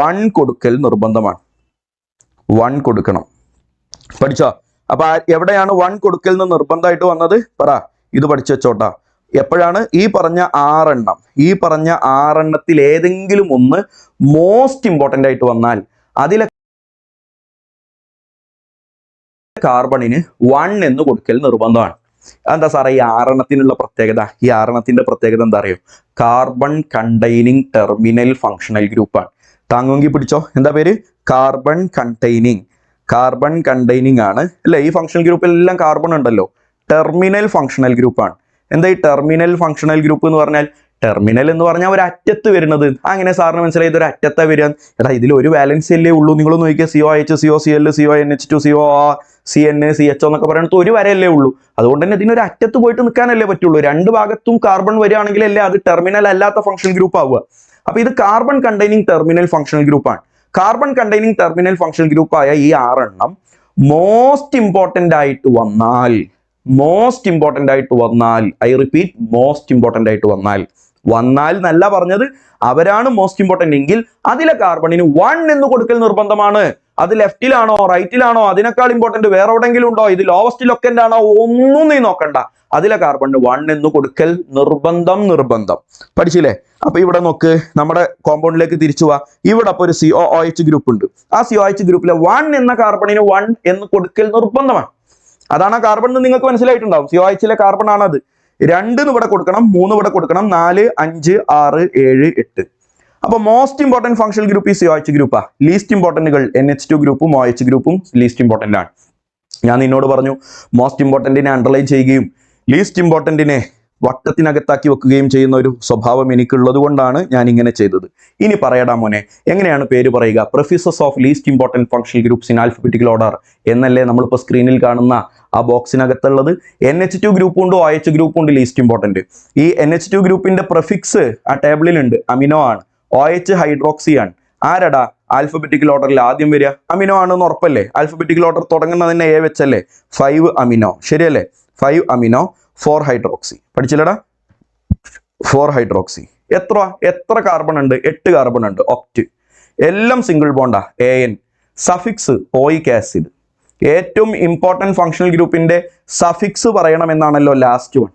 1 കൊടുക്കൽ നിർബന്ധമാണ്. 1 കൊടുക്കണം. പഠിച്ചോ? അപ്പൊ എവിടെയാണ് 1 കൊടുക്കൽ എന്ന് നിർബന്ധമായിട്ട് വന്നത്? പറ. ഇത് പഠിച്ചു വെച്ചോട്ടാ. എപ്പോഴാണ്? ഈ പറഞ്ഞ 6 എണ്ണം, ഈ പറഞ്ഞ 6 എണ്ണത്തിൽ ഏതെങ്കിലും ഒന്ന് മോസ്റ്റ് ഇമ്പോർട്ടൻ്റ് ആയിട്ട് വന്നാൽ അതിലെ കാർബണിന് 1 എന്ന് കൊടുക്കൽ നിർബന്ധമാണ്. എന്താ സാറേ ഈ 6 എണ്ണത്തിനുള്ള പ്രത്യേകത? ഈ 6 എണ്ണത്തിന്റെ പ്രത്യേകത എന്താ അറിയോ? കാർബൺ കണ്ടെയ്നിങ് ടെർമിനൽ ഫങ്ഷണൽ ഗ്രൂപ്പാണ്. താങ്ങുമെങ്കിൽ പിടിച്ചോ. എന്താ പേര്? കാർബൺ കണ്ടെയ്നിങ് ആണ് അല്ലെ? ഈ ഫങ്ഷണൽ ഗ്രൂപ്പിൽ എല്ലാം കാർബൺ ഉണ്ടല്ലോ. ടെർമിനൽ ഫങ്ഷണൽ ഗ്രൂപ്പാണ്. എന്താ ഈ ടെർമിനൽ ഫങ്ഷണൽ ഗ്രൂപ്പ് എന്ന് പറഞ്ഞാൽ? ടെർമിനൽ എന്ന് പറഞ്ഞാൽ ഒരു അറ്റത്ത് വരുന്നത്. അങ്ങനെ സാറിന് മനസ്സിലായി ഇതൊരു അറ്റത്താ വരിക. എടാ ഇതിൽ ഒരു വാലൻസി അല്ലേ ഉള്ളൂ. നിങ്ങൾ നോക്കിയാൽ COH, COCl, CONH2, COR, CN, CHO എന്നൊക്കെ പറയുന്നത് ഒരു വരയല്ലേ ഉള്ളൂ. അതുകൊണ്ട് തന്നെ ഇതിനൊരു അറ്റത്ത് പോയിട്ട് നിൽക്കാനല്ലേ പറ്റുള്ളൂ. 2 ഭാഗത്തും കാർബൺ വരികയാണെങ്കിലല്ലേ അത് ടെർമിനൽ അല്ലാത്ത ഫങ്ഷണൽ ഗ്രൂപ്പ് ആവുക. അപ്പൊ ഇത് കാർബൺ കണ്ടെയ്നിങ് ടെർമിനൽ ഫങ്ഷണൽ ഗ്രൂപ്പാണ്. കാർബൺ കണ്ടെയ്നിങ് ടെർമിനൽ ഫങ്ഷണൽ ഗ്രൂപ്പായ ഈ 6 എണ്ണം മോസ്റ്റ് ഇമ്പോർട്ടൻ്റ് ആയിട്ട് വന്നാൽ, ഐ റിപ്പീറ്റ്, മോസ്റ്റ് ഇമ്പോർട്ടൻ്റ് ആയിട്ട് വന്നാൽ എന്നല്ല പറഞ്ഞത്, അവരാണ് മോസ്റ്റ് ഇമ്പോർട്ടൻ്റ് എങ്കിൽ അതിലെ കാർബണിന് 1 എന്ന് കൊടുക്കൽ നിർബന്ധമാണ്. അത് ലെഫ്റ്റിലാണോ റൈറ്റിലാണോ അതിനേക്കാൾ ഇമ്പോർട്ടൻ്റ് വേറെ എവിടെയെങ്കിലും ഉണ്ടോ? ഇത് ലോവസ്റ്റ് ലൊക്കൻ്റ് ആണോ? ഒന്നും നീ നോക്കണ്ട. അതിലെ കാർബണിന് 1 എന്ന് കൊടുക്കൽ നിർബന്ധം. പഠിച്ചില്ലേ? അപ്പൊ ഇവിടെ നോക്ക്, നമ്മുടെ കോമ്പൗണ്ടിലേക്ക് തിരിച്ചു പോവാ. ഇവിടെ അപ്പൊ ഒരു COOH ഗ്രൂപ്പ് ഉണ്ട്. ആ COOH ഗ്രൂപ്പിലെ 1 എന്ന കാർബണിന് 1 എന്ന് കൊടുക്കൽ നിർബന്ധമാണ്. അതാണ് ആ കാർബൺ എന്ന് നിങ്ങൾക്ക് മനസ്സിലായിട്ടുണ്ടാവും. COOHലെ കാർബൺ ആണ് അത്. 2 ഇവിടെ കൊടുക്കണം, 3 ഇവിടെ കൊടുക്കണം, 4, 5, 6, 7, 8. അപ്പൊ മോസ്റ്റ് ഇമ്പോർട്ടന്റ് ഫങ്ഷണൽ ഗ്രൂപ്പ് ഈ COOH ഗ്രൂപ്പാ. ലീസ്റ്റ് ഇമ്പോർട്ടന്റുകൾ NH2 ഗ്രൂപ്പും OH ഗ്രൂപ്പും ലീസ്റ്റ് ഇമ്പോർട്ടന്റ് ആണ്. ഞാൻ നിന്നോട് പറഞ്ഞു മോസ്റ്റ് ഇമ്പോർട്ടന്റിനെ അണ്ടർലൈൻ ചെയ്യുകയും ലീസ്റ്റ് ഇമ്പോർട്ടന്റിനെ വട്ടത്തിനകത്താക്കി വെക്കുകയും ചെയ്യുന്ന ഒരു സ്വഭാവം എനിക്കുള്ളത് കൊണ്ടാണ് ഞാൻ ഇങ്ങനെ ചെയ്തത്. ഇനി പറയടാ മോനെ, എങ്ങനെയാണ് പേര് പറയുക? Prefixes of least important functional groups in alphabetical order എന്നല്ലേ നമ്മളിപ്പോൾ സ്ക്രീനിൽ കാണുന്ന ആ ബോക്സിനകത്തുള്ളത്. NH2 ഗ്രൂപ്പ് ഉണ്ട്, OH ഗ്രൂപ്പ് ഉണ്ട്, ലീസ്റ്റ് ഇമ്പോർട്ടൻറ്റ്. ഈ NH2 ഗ്രൂപ്പിന്റെ പ്രിഫിക്സ് ആ ടേബിളിലുണ്ട്, അമിനോ ആണ്. OH ഹൈഡ്രോക്സി ആണ്. ആരടാ ആൽഫബറ്റിക്കൽ ഓർഡറിൽ ആദ്യം വരിക? അമിനോ ആണെന്ന് ഉറപ്പല്ലേ? ആൽഫബറ്റിക്കൽ ഓർഡർ തുടങ്ങുന്നതിനെ A വെച്ചല്ലേ? 5 അമിനോ, ശരിയല്ലേ? 5 അമിനോ 4 ഹൈഡ്രോക്സി. പഠിച്ചില്ലടാ? 4 ഹൈഡ്രോക്സി. എത്ര കാർബൺ ഉണ്ട്? 8 കാർബൺ ഉണ്ട്. ഒക്റ്റ്. എല്ലാം സിംഗിൾ ബോണ്ടാ. AN. Suffix oic acid. ഏറ്റവും ഇമ്പോർട്ടൻറ്റ് ഫങ്ഷണൽ ഗ്രൂപ്പിന്റെ സഫിക്സ് പറയണമെന്നാണല്ലോ ലാസ്റ്റ് വൺ.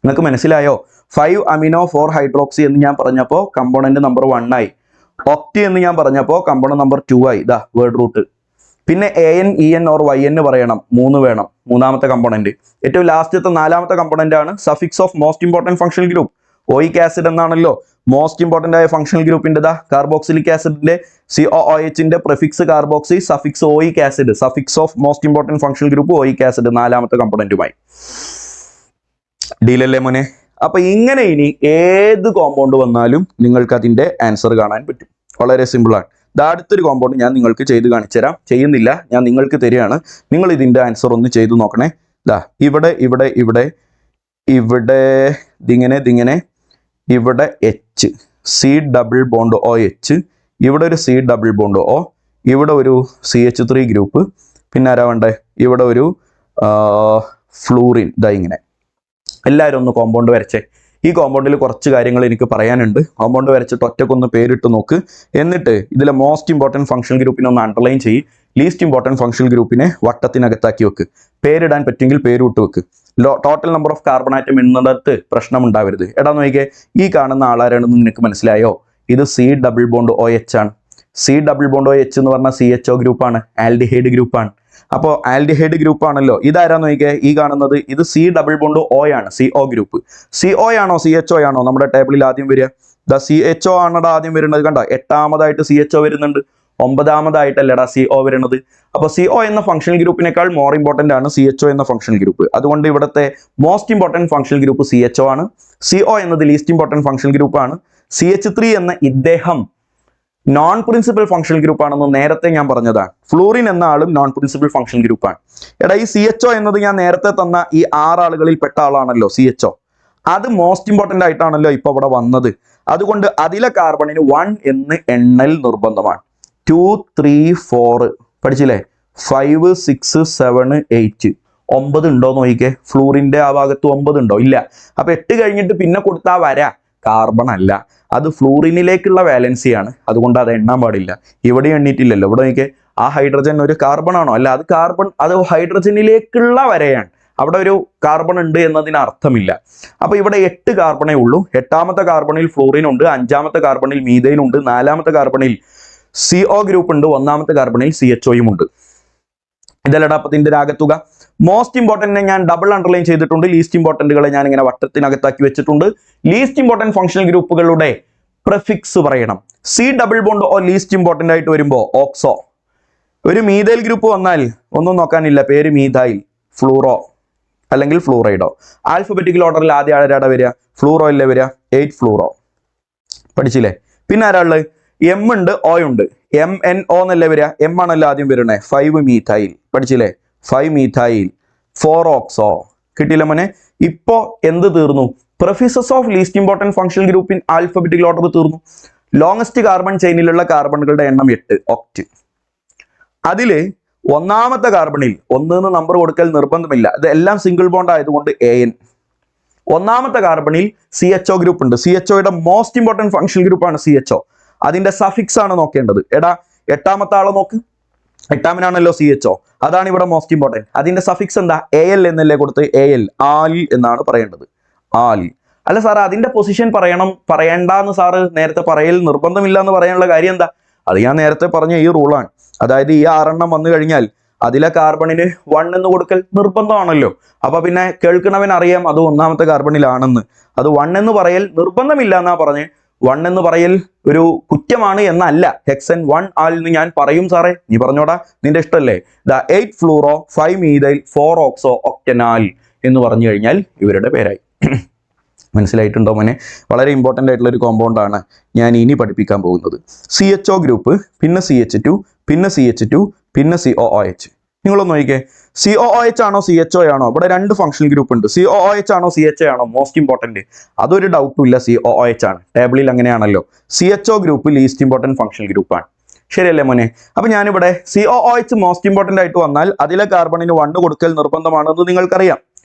നിങ്ങൾക്ക് മനസ്സിലായോ? 5 അമിനോ 4 ഹൈഡ്രോക്സി എന്ന് ഞാൻ പറഞ്ഞപ്പോൾ കമ്പോണന്റ് നമ്പർ 1 ആയി. ഒക്റ്റ് എന്ന് ഞാൻ പറഞ്ഞപ്പോൾ കമ്പോണന്റ് നമ്പർ 2 ആയി. ഇതാ വേർഡ് റൂട്ട്. പിന്നെ AN EN ഓർ YN പറയണം, 3 വേണം, മൂന്നാമത്തെ കമ്പോണന്റ്. ഏറ്റവും ലാസ്റ്റത്തെ 4ാമത്തെ കമ്പോണന്റ് ആണ് suffix of most important functional group. Oic acid എന്നാണല്ലോ മോസ്റ്റ് ഇമ്പോർട്ടൻ്റ് ആയ ഫങ്ഷണൽ ഗ്രൂപ്പിന്റെ കാർബോക്സിലിക് ആസിഡിന്റെ COOHന്റെ prefix carboxy, suffix oic acid, suffix of most important functional group oic acid 4ാമത്തെ കമ്പോണന്റുമായി. ഡീലല്ലേ മോനെ? അപ്പൊ ഇങ്ങനെ ഇനി ഏത് കോമ്പൗണ്ട് വന്നാലും നിങ്ങൾക്ക് അതിന്റെ ആൻസർ കാണാൻ പറ്റും. വളരെ സിമ്പിൾ ആണ്. അടുത്തൊരു കോമ്പൗണ്ട് ഞാൻ നിങ്ങൾക്ക് ചെയ്ത് കാണിച്ചു തരാം. ചെയ്യുന്നില്ല, ഞാൻ നിങ്ങൾക്ക് തരികയാണ്. നിങ്ങൾ ഇതിന്റെ ആൻസർ ഒന്ന് ചെയ്തു നോക്കണേ. ഇവിടെ ഇവിടെ ഇവിടെ ഇവിടെ ഇതിങ്ങനെ ഇവിടെ H, C double bond OH, ഇവിടെ ഒരു C ഡബിൾ ബോണ്ട് O, ഇവിടെ ഒരു CH3 ഗ്രൂപ്പ്, പിന്നെ ആരാ വേണ്ടേ? ഇവിടെ ഒരു ഫ്ലൂറിൻ. ഇങ്ങനെ എല്ലാവരും ഒന്ന് കോമ്പൗണ്ട് വരച്ചേ. ഈ കോമ്പൗണ്ടിൽ കുറച്ച് കാര്യങ്ങൾ എനിക്ക് പറയാനുണ്ട്. കോമ്പൗണ്ട് വരച്ചിട്ട് ഒറ്റക്കൊന്ന് പേരിട്ട് നോക്ക്. എന്നിട്ട് ഇതിലെ മോസ്റ്റ് ഇമ്പോർട്ടൻറ്റ് ഫങ്ഷണൽ ഗ്രൂപ്പിനെ ഒന്ന് അണ്ടർലൈൻ ചെയ്യ്. ലീസ്റ്റ് ഇമ്പോർട്ടൻറ്റ് ഫങ്ഷണൽ ഗ്രൂപ്പിനെ വട്ടത്തിനകത്താക്കി വെക്ക്. പേരിടാൻ പറ്റുമെങ്കിൽ പേര് വിട്ട് വെക്ക്. Total number of carbon atom എന്നുള്ളത് പ്രശ്നം ഉണ്ടാവരുത്. എടാ നോക്കിയേ, ഈ കാണുന്ന ആളാരാണെന്ന് നിനക്ക് മനസ്സിലായോ? ഇത് C ഡബിൾ ബോണ്ട് OH ആണ്. C ഡബിൾ ബോണ്ട് OH എന്ന് പറഞ്ഞാൽ CHO ഗ്രൂപ്പാണ്, ആൽഡിഹൈഡ് ഗ്രൂപ്പാണ്. അപ്പോൾ ആൽഡിഹൈഡ് ഗ്രൂപ്പ് ആണല്ലോ. ഇതാരാന്ന് നോക്കിയേ, ഈ കാണുന്നത് ഇത് C ഡബിൾ ബോണ്ട് O ആണ്, CO ഗ്രൂപ്പ്. CO ആണോ CHO ആണോ നമ്മുടെ ടേബിളിൽ ആദ്യം വരിക? CHO ആണടാ ആദ്യം വരുന്നത്. കണ്ടോ, 8ാമതായിട്ട് CHO വരുന്നുണ്ട്, 9ാമതായിട്ടല്ലടാ CO വരുന്നത്. അപ്പോൾ CO എന്ന ഫങ്ഷണൽ ഗ്രൂപ്പിനേക്കാൾ മോർ ഇമ്പോർട്ടൻ്റ് ആണ് CHO എന്ന ഫങ്ഷണൽ ഗ്രൂപ്പ്. അതുകൊണ്ട് ഇവിടുത്തെ most important functional group CHO ആണ്. CO എന്നത് ലീസ്റ്റ് ഇമ്പോർട്ടൻറ്റ് ഫങ്ഷണൽ ഗ്രൂപ്പാണ്. CH3 എന്ന ഇദ്ദേഹം നോൺ പ്രിൻസിപ്പൽ ഫങ്ഷണൽ ഗ്രൂപ്പ് ആണെന്ന് നേരത്തെ ഞാൻ പറഞ്ഞതാണ്. ഫ്ലൂറിൻ എന്ന ആളും നോൺ പ്രിൻസിപ്പൽ ഫങ്ഷണൽ ഗ്രൂപ്പാണ്. എടാ, ഈ CHO എന്നത് ഞാൻ നേരത്തെ തന്ന ഈ 6 ആളുകളിൽ പെട്ട ആളാണല്ലോ CHO. അത് മോസ്റ്റ് ഇമ്പോർട്ടൻ്റ് ആയിട്ടാണല്ലോ ഇപ്പൊ ഇവിടെ വന്നത്. അതുകൊണ്ട് അതിലെ കാർബണിന് 1 എന്ന് എണ്ണൽ നിർബന്ധമാണ്. 2, 3, 4 പഠിച്ചില്ലേ? 5, 6, 7, 8 9 ഉണ്ടോ നോക്കിക്കേ. ഫ്ലൂറിന്റെ ആ ഭാഗത്ത് 9 ഉണ്ടോ? ഇല്ല. അപ്പൊ 8 കഴിഞ്ഞിട്ട് പിന്നെ കൊടുത്താൽ വരാ കാർബൺ അല്ല, അത് ഫ്ലൂറിനിലേക്കുള്ള വാലൻസിയാണ്. അതുകൊണ്ട് അത് എണ്ണാൻ പാടില്ല. ഇവിടെ എണ്ണിയിട്ടില്ലല്ലോ. ഇവിടെ നോക്കിയേ, ആ ഹൈഡ്രജൻ ഒരു കാർബൺ ആണോ? അല്ല, അത് കാർബൺ, അത് ഹൈഡ്രജനിലേക്കുള്ള വരെയാണ്. അവിടെ ഒരു കാർബൺ ഉണ്ട് എന്നതിന് അർത്ഥമില്ല. അപ്പൊ ഇവിടെ 8 കാർബണേ ഉള്ളൂ. 8ാമത്തെ കാർബണിൽ ഫ്ലൂറിൻ ഉണ്ട്, 5ാമത്തെ കാർബണിൽ മീഥൈൻ ഉണ്ട്, 4ാമത്തെ കാർബണിൽ CO ഗ്രൂപ്പ് ഉണ്ട്, 1ാമത്തെ കാർബണിൽ CHOയും ഉണ്ട്. ഇതല്ലടാ അപ്പൊ ഇതിന്റെ ആകത്തുക. മോസ്റ്റ് ഇമ്പോർട്ടൻറ്റിനെ ഞാൻ ഡബിൾ അണ്ടർലൈൻ ചെയ്തിട്ടുണ്ട്. ലീസ്റ്റ് ഇമ്പോർട്ടൻറ്റുകളെ ഞാൻ ഇങ്ങനെ വട്ടത്തിനകത്താക്കി വെച്ചിട്ടുണ്ട്. ലീസ്റ്റ് ഇമ്പോർട്ടൻറ്റ് ഫങ്ഷണൽ ഗ്രൂപ്പുകളുടെ പ്രിഫിക്സ് പറയണം. C double bond O least important ആയിട്ട് വരുമ്പോൾ ഓക്സോ. ഒരു മീഥൈൽ ഗ്രൂപ്പ് വന്നാൽ ഒന്നും നോക്കാനില്ല, പേര് മീഥൈൽ, ഫ്ലൂറോ അല്ലെങ്കിൽ ഫ്ലൂറൈഡോ. ആൽഫബറ്റിക്കൽ ഓർഡറിൽ ആദ്യം ആരാടാ വരിക? ഫ്ലൂറോ അല്ലേ വരിക? 8 ഫ്ലൂറോ. പഠിച്ചില്ലേ? പിന്നെ ആരാളുള്ളത്? M ഉണ്ട്, O ഉണ്ട്. MNO എന്നല്ലേ വരിക? M ആണല്ലോ ആദ്യം വരണേ. 5 മീഥൈൽ. പഠിച്ചില്ലേ? 5 മീഥൈൽ, 4 ഓക്സോ. കിട്ടിയില്ല മോനെ? ഇപ്പോ എന്ത് തീർന്നു? Prefixes of least important functional group in alphabetical order തീർന്നു. ലോങ്സ്റ്റ് കാർബൺ ചെയിനിലുള്ള കാർബണുകളുടെ എണ്ണം 8, ഒക്റ്റ്. അതില് 1ാമത്തെ കാർബണിൽ 1 എന്ന് നമ്പർ കൊടുക്കൽ നിർബന്ധമില്ല. ഇത് എല്ലാം സിംഗിൾ ബോണ്ട് ആയതുകൊണ്ട് AN. 1ാമത്തെ കാർബണിൽ CHO ഗ്രൂപ്പ് ഉണ്ട്. CHOയുടെ മോസ്റ്റ് ഇമ്പോർട്ടൻറ്റ് ഫങ്ഷണൽ ഗ്രൂപ്പാണ് CHO. അതിന്റെ സഫിക്സ് ആണ് നോക്കേണ്ടത്. എടാ, 8ാമത്തെ ആളെ നോക്ക്. 8ാമനാണല്ലോ CHO. അതാണ് ഇവിടെ മോസ്റ്റ് ഇമ്പോർട്ടൻറ്റ്. അതിന്റെ സഫിക്സ് എന്താ? AL എന്നല്ലേ കൊടുത്ത്? AL, ആൽ എന്നാണ് പറയേണ്ടത്. ആൽ. അല്ല സാർ, അതിന്റെ പൊസിഷൻ പറയണ്ടെന്ന് സാറ് നേരത്തെ പറയൽ നിർബന്ധമില്ല എന്ന് പറയാനുള്ള കാര്യം എന്താ? അത് ഞാൻ നേരത്തെ പറഞ്ഞ ഈ റൂളാണ്. അതായത് ഈ 6 എണ്ണം വന്നു കഴിഞ്ഞാൽ അതിലെ കാർബണിന് 1 എന്ന് കൊടുക്കൽ നിർബന്ധമാണല്ലോ. അപ്പൊ പിന്നെ കേൾക്കണവൻ അറിയാം അത് 1ാമത്തെ കാർബണിലാണെന്ന്. അത് 1 എന്ന് പറയൽ നിർബന്ധമില്ല എന്നാ പറഞ്ഞ്. 1 എന്ന് പറയൽ ഒരു കുറ്റമാണ് എന്നല്ല. ഹെക്സൻ 1 ആൽ എന്ന് ഞാൻ പറയും സാറേ. നീ പറഞ്ഞോടാ, നിന്റെ ഇഷ്ടമല്ലേ? 8 ഫ്ലൂറോ, 5 മീഥൈൽ, 4 ഓക്സോ ഒക്ടനാൽ എന്ന് പറഞ്ഞു കഴിഞ്ഞാൽ ഇവരുടെ പേരായി. മനസ്സിലായിട്ടുണ്ടോ മോനെ? വളരെ ഇമ്പോർട്ടൻ്റ് ആയിട്ടുള്ള ഒരു കോമ്പൗണ്ടാണ് ഞാൻ ഇനി പഠിപ്പിക്കാൻ പോകുന്നത്. CHO ഗ്രൂപ്പ്, പിന്നെ CH2, പിന്നെ CH2, പിന്നെ COOH. നിങ്ങളൊന്ന് നോക്കിക്കേ, COOH ആണോ CHO ആണോ? ഇവിടെ രണ്ട് ഫംഗ്ഷണൽ ഗ്രൂപ്പ് ഉണ്ട്. COOH ആണോ CHO ആണോ? മോസ്റ്റ് ഇമ്പോർട്ടൻറ്റ്, അതൊരു ഡൗട്ടും ഇല്ല, COOH ആണ്. ടേബിളിൽ അങ്ങനെയാണല്ലോ. CHO group least important functional ഗ്രൂപ്പാണ്. ശരിയല്ലേ മോനെ? അപ്പൊ ഞാനിവിടെ COOH മോസ്റ്റ് ഇമ്പോർട്ടൻ്റ് ആയിട്ട് വന്നാൽ അതിലെ കാർബണിന് 1 കൊടുക്കൽ നിർബന്ധമാണെന്ന് നിങ്ങൾക്കറിയാം.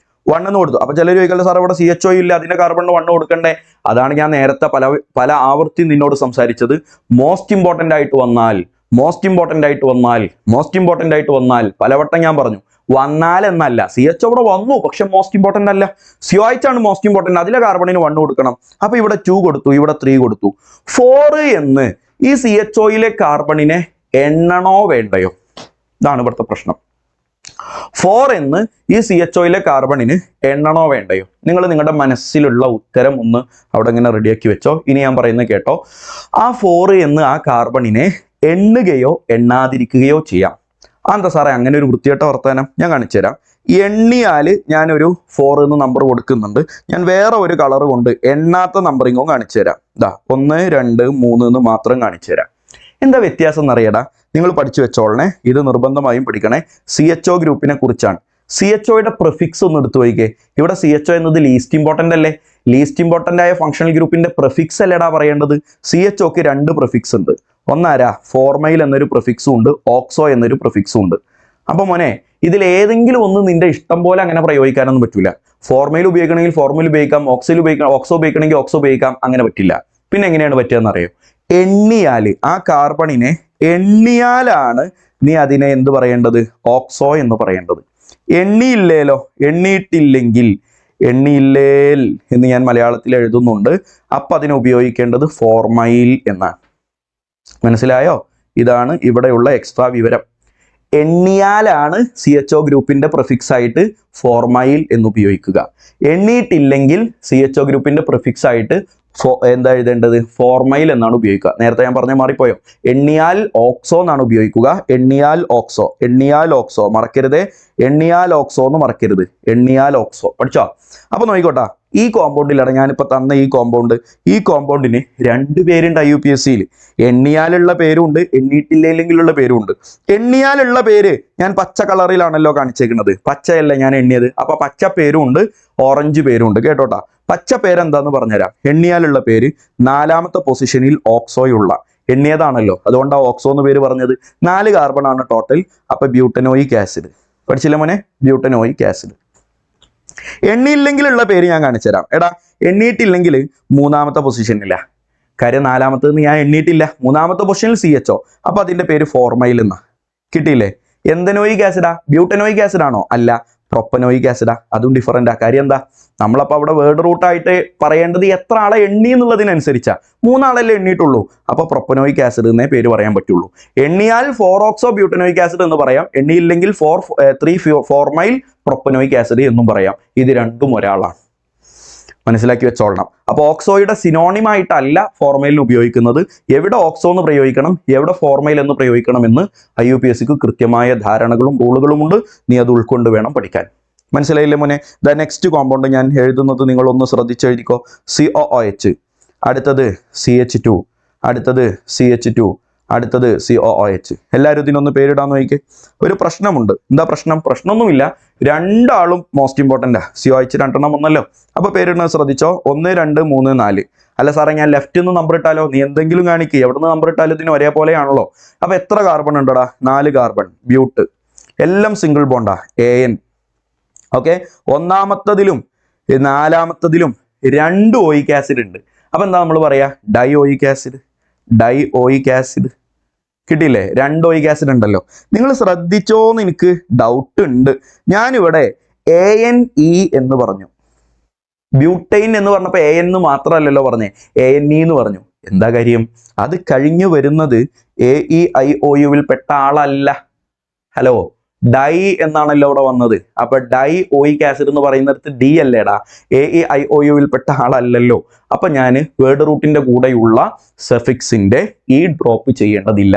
1 എന്ന് കൊടുത്തു. അപ്പൊ ചിലർ ചോദിക്കല്ലോ, സാർ ഇവിടെ CHO ഇല്ല, അതിന്റെ കാർബണിന് 1 കൊടുക്കണ്ടേ? അതാണ് ഞാൻ നേരത്തെ പല ആവർത്തി നിന്നോട് സംസാരിച്ചത്. മോസ്റ്റ് ഇമ്പോർട്ടൻ്റ് ആയിട്ട് വന്നാൽ പലവട്ടം ഞാൻ പറഞ്ഞു, വന്നാൽ എന്നല്ല, CHO ഇവിടെ വന്നു, പക്ഷെ മോസ്റ്റ് ഇമ്പോർട്ടൻ്റ് അല്ല. COOH ആണ് മോസ്റ്റ് ഇമ്പോർട്ടൻ്റ്, അതിലെ കാർബണിന് 1 കൊടുക്കണം. അപ്പൊ ഇവിടെ 2 കൊടുത്തു, ഇവിടെ 3 കൊടുത്തു. 4 എന്ന് ഈ CHOയിലെ കാർബണിനെ എണ്ണണോ വേണ്ടയോ? ഇതാണ് ഇവിടുത്തെ പ്രശ്നം. 4 എന്ന് ഈ CHOയിലെ കാർബണിന് എണ്ണണോ വേണ്ടയോ? നിങ്ങൾ നിങ്ങളുടെ മനസ്സിലുള്ള ഉത്തരം ഒന്ന് അവിടെ ഇങ്ങനെ റെഡിയാക്കി വെച്ചോ. ഇനി ഞാൻ പറയുന്നത് കേട്ടോ. ആ 4 എന്ന് ആ കാർബണിനെ എണ്ണുകയോ എണ്ണാതിരിക്കുകയോ ചെയ്യാം. എന്താ സാറേ അങ്ങനെ ഒരു വൃത്തികെട്ട വർത്തമാനം? ഞാൻ കാണിച്ചു തരാം. എണ്ണിയാൽ ഞാനൊരു 4 എന്ന് നമ്പർ കൊടുക്കുന്നുണ്ട്. ഞാൻ വേറെ ഒരു കളർ കൊണ്ട് എണ്ണാത്ത നമ്പറിങ്ങും കാണിച്ചു തരാം. ഇതാ 1, 2, 3 എന്ന് മാത്രം കാണിച്ചു തരാം. എന്താ വ്യത്യാസം എന്നറിയടാ? നിങ്ങൾ പഠിച്ചു വെച്ചോളണേ, ഇത് നിർബന്ധമായും പഠിക്കണേ. CHO ഗ്രൂപ്പിനെ കുറിച്ചാണ്. CHOയുടെ പ്രിഫിക്സ് ഒന്ന് എടുത്തു നോക്കിക്കേ. ഇവിടെ CHO എന്നത് ലീസ്റ്റ് ഇമ്പോർട്ടൻ്റ് അല്ലേ? ലീസ്റ്റ് ഇമ്പോർട്ടൻ്റ് ആയ ഫംഗ്ഷണൽ ഗ്രൂപ്പിന്റെ പ്രിഫിക്സ് അല്ലേടാ പറയേണ്ടത്? CHOക്ക് 2 പ്രിഫിക്സ് ഉണ്ട്. ഒന്നാരാ ഫോർമൈൽ എന്നൊരു പ്രിഫിക്സും ഉണ്ട്, ഓക്സോ എന്നൊരു പ്രിഫിക്സും ഉണ്ട്. അപ്പൊ മോനെ, ഇതിൽ ഏതെങ്കിലും ഒന്ന് നിന്റെ ഇഷ്ടം പോലെ അങ്ങനെ പ്രയോഗിക്കാനൊന്നും പറ്റൂല. ഫോർമൈൽ ഉപയോഗിക്കണമെങ്കിൽ ഫോർമൽ ഉപയോഗിക്കാം, ഓക്സോ ഉപയോഗിക്കണമെങ്കിൽ ഓക്സോ ഉപയോഗിക്കാം, അങ്ങനെ പറ്റില്ല. പിന്നെ എങ്ങനെയാണ് പറ്റുകയെന്ന് അറിയോ? എണ്ണിയാൽ, ആ കാർബണിനെ എണ്ണിയാലാണ് നീ അതിനെ എന്ത് പറയേണ്ടത്? ഓക്സോ എന്ന് പറയേണ്ടത്. എണ്ണിയിട്ടില്ലെങ്കിൽ എന്ന് ഞാൻ മലയാളത്തിൽ എഴുതുന്നുണ്ട്. അപ്പൊ അതിനെ ഉപയോഗിക്കേണ്ടത് ഫോർമൈൽ എന്നാണ്. മനസ്സിലായോ? ഇതാണ് ഇവിടെയുള്ള എക്സ്ട്രാ വിവരം. എണ്ണിയാലാണ് CHO ഗ്രൂപ്പിന്റെ പ്രിഫിക്സ് ആയിട്ട് ഫോർമൈൽ എന്ന് ഉപയോഗിക്കുക. എണ്ണിയിട്ടില്ലെങ്കിൽ CHO ഗ്രൂപ്പിന്റെ പ്രിഫിക്സ് ആയിട്ട് എന്താ എഴുതേണ്ടത്? ഫോർമൈൽ എന്നാണ് ഉപയോഗിക്കുക. നേരത്തെ ഞാൻ പറഞ്ഞ മാറിപ്പോയോ? എണ്ണിയാൽ ഓക്സോ എന്നാണ് ഉപയോഗിക്കുക. എണ്ണിയാൽ ഓക്സോ മറക്കരുതേ. എണ്ണിയാൽ ഓക്സോ എന്ന് മറക്കരുത്. എണ്ണിയാൽ ഓക്സോ പഠിച്ചോ? അപ്പൊ നോക്കിക്കോട്ടാ, ഈ കോമ്പൗണ്ടിലാണ് ഞാനിപ്പോ തന്ന ഈ കോമ്പൗണ്ടിന് 2 പേരുണ്ട് IUPACയിൽ. എണ്ണിയാലുള്ള പേരുണ്ട്, എണ്ണിയിട്ടില്ലെങ്കിലുള്ള പേരുണ്ട്. എണ്ണിയാലുള്ള പേര് ഞാൻ പച്ച കളറിലാണല്ലോ കാണിച്ചേക്കുന്നത്, പച്ചയല്ല ഞാൻ എണ്ണിയത്. അപ്പൊ പച്ച പേരുണ്ട്, ഓറഞ്ച് പേരുണ്ട്. കേട്ടോട്ടാ, പച്ച പേരെന്താന്ന് പറഞ്ഞുതരാം. എണ്ണിയാലുള്ള പേര് 4ാമത്തെ പൊസിഷനിൽ ഓക്സോയുള്ള എണ്ണിയതാണല്ലോ, അതുകൊണ്ടാണ് ഓക്സോ എന്ന് പേര് പറഞ്ഞത്. 4 കാർബൺ ആണ് ടോട്ടൽ. അപ്പൊ ബ്യൂട്ടനോയിക് ആസിഡ്. പഠിച്ചില്ല മോനെ? Butanoic acid. എണ്ണിയില്ലെങ്കിലുള്ള പേര് ഞാൻ കാണിച്ചു തരാം. എടാ, എണ്ണിയിട്ടില്ലെങ്കിൽ 3ാമത്തെ പൊസിഷനില്ല. കാര്യം 4ാമത്തേത് ഞാൻ എണ്ണിയിട്ടില്ല. 3ാമത്തെ പൊസിഷനിൽ CHO. അപ്പൊ അതിന്റെ പേര് ഫോർമൈൽ എന്നാ. കിട്ടിയില്ലേ? എന്തനോയിക് ആസിഡാ? ബ്യൂട്ടനോയിക് ആസിഡ് ആണോ? അല്ല, പ്രൊപ്പനോയിക് ആസിഡാ. അതും ഡിഫറൻ്റ് ആ. കാര്യം എന്താ? നമ്മളപ്പോൾ അവിടെ വേർഡ് റൂട്ടായിട്ട് പറയേണ്ടത് എത്ര ആളെ എണ്ണി എന്നുള്ളതിനനുസരിച്ചാ. 3 ആളല്ലേ എണ്ണിയിട്ടുള്ളൂ. അപ്പൊ പ്രൊപ്പനോയിക് ആസിഡ് എന്നേ പേര് പറയാൻ പറ്റുള്ളൂ. എണ്ണിയാൽ 4 ഓക്സോ ബ്യൂട്ടനോയിക് ആസിഡ് എന്ന് പറയാം. എണ്ണിയില്ലെങ്കിൽ 3 ഫോർമൈൽ പ്രൊപ്പനോയിക് ആസിഡ് എന്നും പറയാം. ഇത് രണ്ടും ഒരാളാണ്. മനസ്സിലാക്കി വെച്ചോളണം. അപ്പൊ ഓക്സോയുടെ സിനോണിമായിട്ടല്ല ഫോർമൈലിന് ഉപയോഗിക്കുന്നത്. എവിടെ ഓക്സോ എന്ന് പ്രയോഗിക്കണം, എവിടെ ഫോർമൈൽ എന്ന് പ്രയോഗിക്കണം എന്ന് IUPACക്ക് കൃത്യമായ ധാരണകളും റൂളുകളും ഉണ്ട്. നീ അത് ഉൾക്കൊണ്ട് വേണം പഠിക്കാൻ. മനസ്സിലായില്ലേ മോനെ? ദ നെക്സ്റ്റ് കോമ്പൗണ്ട് ഞാൻ എഴുതുന്നത് നിങ്ങളൊന്ന് ശ്രദ്ധിച്ചെഴുതിക്കോ. COOH, അടുത്തത് CH2, അടുത്തത് CH2, അടുത്തത് COOH. എല്ലാവരും ഇതിനൊന്ന് പേരിടാൻ നോക്കിക്കേ. ഒരു പ്രശ്നമുണ്ട്. എന്താ പ്രശ്നം? പ്രശ്നമൊന്നുമില്ല, 2 ആളും മോസ്റ്റ് ഇമ്പോർട്ടൻ്റാ. COOH 2 വന്നല്ലോ. അപ്പൊ പേരിടുന്നത് ശ്രദ്ധിച്ചോ. 1, 2, 3, 4. അല്ല സാറേ, ഞാൻ ലെഫ്റ്റ് നിന്ന് നമ്പർ ഇട്ടാലോ? നീ എന്തെങ്കിലും കാണിക്കുക. എവിടെ നിന്ന് നമ്പർ ഇട്ടാലും ഇതിന് ഒരേപോലെയാണല്ലോ. അപ്പൊ എത്ര കാർബൺ ഉണ്ടടാ? 4 കാർബൺ. ബ്യൂട്ട് എല്ലാം സിംഗിൾ ബോണ്ടാ, AN. ഓക്കെ, 1ാമത്തതിലും 4ാമത്തതിലും 2 ഓയിക് ആസിഡ് ഉണ്ട്. അപ്പൊ എന്താ നമ്മൾ പറയാ? Dioic acid. കിട്ടിയില്ലേ? 2 ഓയിക് ആസിഡ് ഉണ്ടല്ലോ. നിങ്ങൾ ശ്രദ്ധിച്ചോന്ന് എനിക്ക് ഡൗട്ട് ഉണ്ട്. ഞാനിവിടെ ANE എന്ന് പറഞ്ഞു. ബ്യൂട്ടൈൻ എന്ന് പറഞ്ഞപ്പോൾ AN എന്ന് മാത്രമല്ലല്ലോ പറഞ്ഞേ, ANE എന്ന് പറഞ്ഞു. എന്താ കാര്യം? അത് കഴിഞ്ഞു വരുന്നത് AEIOU പെട്ട ആളല്ല. ഹലോ, ഡൈ എന്നാണല്ലോ ഇവിടെ വന്നത്. അപ്പൊ ഡൈ ഓയിക് ആസിഡ് എന്ന് പറയുന്നിടത്ത് D അല്ലേടാ, AEIOU പെട്ട ആളല്ലല്ലോ. അപ്പൊ ഞാൻ വേർഡ് റൂട്ടിന്റെ കൂടെയുള്ള സഫിക്സിന്റെ ഡ്രോപ്പ് ചെയ്യേണ്ടതില്ല.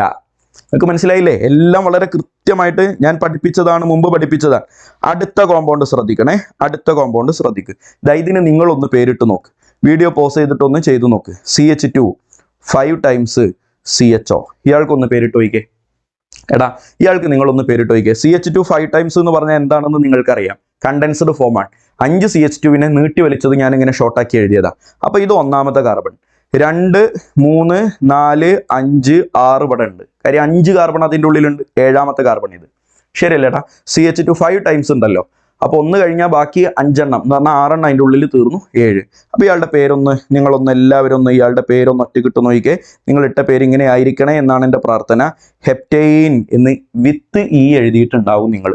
നിങ്ങൾക്ക് മനസ്സിലായില്ലേ? എല്ലാം വളരെ കൃത്യമായിട്ട് ഞാൻ മുമ്പ് പഠിപ്പിച്ചതാണ്. അടുത്ത കോമ്പൗണ്ട് ശ്രദ്ധിക്കണേ. ഇതിന് നിങ്ങളൊന്ന് പേരിട്ട് നോക്ക്. വീഡിയോ പോസ് ചെയ്തിട്ടൊന്ന് ചെയ്തു നോക്ക്. CH2 5 times CHO. ഇയാൾക്കൊന്ന് പേരിട്ട് വയ്ക്കേ. എടാ ഇയാൾക്ക് നിങ്ങളൊന്ന് പേരിട്ട് വയ്ക്കുക. CH2 5 ടൈംസ് എന്ന് പറഞ്ഞാൽ എന്താണെന്ന് നിങ്ങൾക്കറിയാം. കണ്ടൻസ്ഡ് ഫോമാണ്. 5 CH2വിനെ നീട്ടി വലിച്ചത് ഞാൻ ഇങ്ങനെ ഷോർട്ടാക്കി എഴുതിയതാ. അപ്പൊ ഇത് ഒന്നാമത്തെ കാർബൺ. 2 3 4 5 6 ഇവിടെ ഉണ്ട്. കാര്യം 5 കാർബൺ അതിൻ്റെ ഉള്ളിലുണ്ട്. 7ാമത്തെ കാർബൺ ഇത്. ശരിയല്ലേട്ടാ? CH2 5 ടൈംസ് ഉണ്ടല്ലോ. അപ്പൊ 1 കഴിഞ്ഞാൽ ബാക്കി 5 എണ്ണം എന്ന് പറഞ്ഞാൽ 6 എണ്ണം അതിൻ്റെ ഉള്ളിൽ തീർന്നു. 7. അപ്പൊ ഇയാളുടെ പേരൊന്ന് നിങ്ങളൊന്ന് എല്ലാവരും ഒന്ന് ഇയാളുടെ പേരൊന്ന് ഒറ്റ കിട്ടും നോക്കിക്കേ. നിങ്ങൾ ഇട്ട പേര് ഇങ്ങനെ ആയിരിക്കണേ എന്നാണ് എൻ്റെ പ്രാർത്ഥന. ഹെപ്റ്റെയിൻ എന്ന് വിത്ത് ഇ എഴുതിയിട്ടുണ്ടാവും. നിങ്ങൾ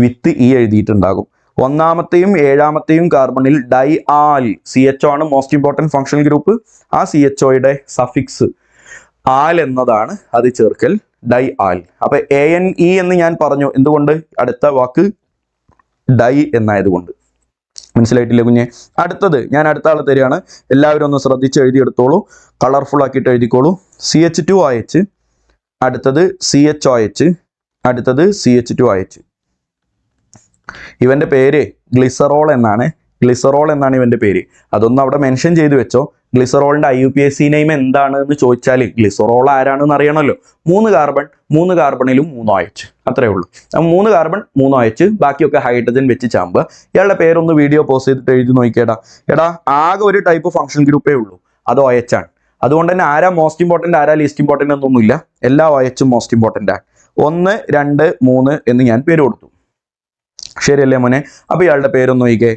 വിത്ത് ഇ എഴുതിയിട്ടുണ്ടാകും. 1ാമത്തെയും 7ാമത്തെയും കാർബണിൽ ഡൈ ആൽ CHO ആണ് മോസ്റ്റ് ഇമ്പോർട്ടൻറ്റ് ഫങ്ഷണൽ ഗ്രൂപ്പ്. ആ CHOയുടെ സഫിക്സ് ആൽ എന്നതാണ്. അത് ചേർക്കൽ ഡൈ ആൽ. അപ്പൊ ANE എന്ന് ഞാൻ പറഞ്ഞു. എന്തുകൊണ്ട്? അടുത്ത വാക്ക് ഡൈ എന്നായതുകൊണ്ട്. മനസ്സിലായിട്ടില്ലേ കുഞ്ഞെ? അടുത്തത് ഞാൻ അടുത്ത ആൾ തരികയാണ്. എല്ലാവരും ഒന്ന് ശ്രദ്ധിച്ച് എഴുതിയെടുത്തോളൂ. കളർഫുൾ ആക്കിയിട്ട് എഴുതിക്കോളൂ. CH2OH, അടുത്തത് CHOH, അടുത്തത് CH2OH. ഇവന്റെ പേര് ഗ്ലിസറോൾ എന്നാണ്. ഗ്ലിസറോൾ എന്നാണ് ഇവന്റെ പേര്. അതൊന്ന് അവിടെ മെൻഷൻ ചെയ്തു വെച്ചോ. ഗ്ലിസറോളിന്റെ IUPAC നെയിം എന്താണ് എന്ന് ചോദിച്ചാൽ ഗ്ലിസറോൾ ആരാണെന്ന് അറിയണമല്ലോ. 3 കാർബൺ, 3 കാർബണിലും 3 OH. അത്രേ ഉള്ളൂ. 3 കാർബൺ 3 OH, ബാക്കിയൊക്കെ ഹൈഡ്രജൻ വെച്ച് ചാമ്പുക. ഇയാളുടെ പേരൊന്ന് വീഡിയോ പോസ്റ്റ് ചെയ്തിട്ട് എഴുതി നോക്കിയേടാ. എടാ ആകെ ഒരു ടൈപ്പ് ഫങ്ഷൻ ഗ്രൂപ്പേ ഉള്ളൂ. അത് OH ആണ്. അതുകൊണ്ട് തന്നെ ആരാ മോസ്റ്റ് ഇമ്പോർട്ടൻ്റ് ആരാ ലീസ്റ്റ് ഇമ്പോർട്ടൻ്റ് എന്നൊന്നുമില്ല. എല്ലാ OH മാസ്റ്റ് ഇമ്പോർട്ടൻ്റ് ആണ്. 1 2 3 എന്ന് ഞാൻ പേര് കൊടുത്തു. ശരിയല്ലേ മോനെ? അപ്പൊ ഇയാളുടെ പേരൊന്ന് നോക്കിക്കേ.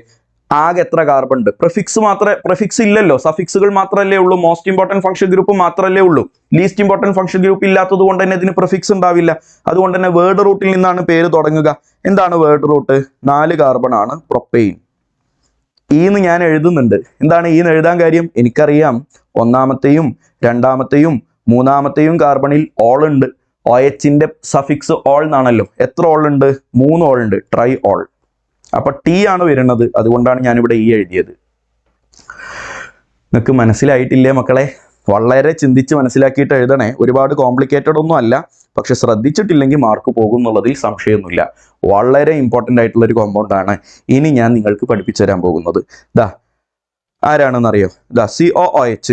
ആകെ എത്ര കാർബൺ ഉണ്ട്? പ്രിഫിക്സ് ഇല്ലല്ലോ. സഫിക്സുകൾ മാത്രമല്ലേ ഉള്ളൂ. മോസ്റ്റ് ഇമ്പോർട്ടൻറ്റ് ഫംഗ്ഷൻ ഗ്രൂപ്പ് മാത്രമല്ലേ ഉള്ളൂ. ലീസ്റ്റ് ഇമ്പോർട്ടൻറ്റ് ഫംഗ്ഷൻ ഗ്രൂപ്പ് ഇല്ലാത്തത് കൊണ്ട് തന്നെ ഇതിന് പ്രിഫിക്സ് ഉണ്ടാവില്ല. അതുകൊണ്ട് തന്നെ വേർഡ് റൂട്ടിൽ നിന്നാണ് പേര് തുടങ്ങുക. എന്താണ് വേർഡ് റൂട്ട്? 4 കാർബൺ ആണ് പ്രൊപ്പെയിൻ. ഈന്ന് ഞാൻ എഴുതുന്നുണ്ട്. എന്താണ് ഈന്ന് എഴുതാൻ കാര്യം? എനിക്കറിയാം 1ാമത്തെയും 2ാമത്തെയും 3ാമത്തെയും കാർബണിൽ ഓൾ ഉണ്ട്. OHന്റെ സഫിക്സ് ഓൾ എന്നാണല്ലോ. എത്ര ഓൾ ഉണ്ട്? 3 ഓൾ ഉണ്ട്. Try all. അപ്പൊ T ആണ് വരുന്നത്. അതുകൊണ്ടാണ് ഞാനിവിടെ ഈ എഴുതിയത്. നിങ്ങൾക്ക് മനസ്സിലായിട്ടില്ലേ മക്കളെ? വളരെ ചിന്തിച്ച് മനസ്സിലാക്കിയിട്ട് എഴുതണേ. ഒരുപാട് കോംപ്ലിക്കേറ്റഡ് ഒന്നും അല്ല. പക്ഷെ ശ്രദ്ധിച്ചിട്ടില്ലെങ്കിൽ മാർക്ക് പോകും എന്നുള്ളതിൽ സംശയമൊന്നുമില്ല. വളരെ ഇമ്പോർട്ടൻ്റ് ആയിട്ടുള്ള ഒരു കോമ്പൗണ്ടാണ് ഇനി ഞാൻ നിങ്ങൾക്ക് പഠിപ്പിച്ചു തരാൻ പോകുന്നത്. ദാ ആരാണെന്നറിയോ? ദാ COOH,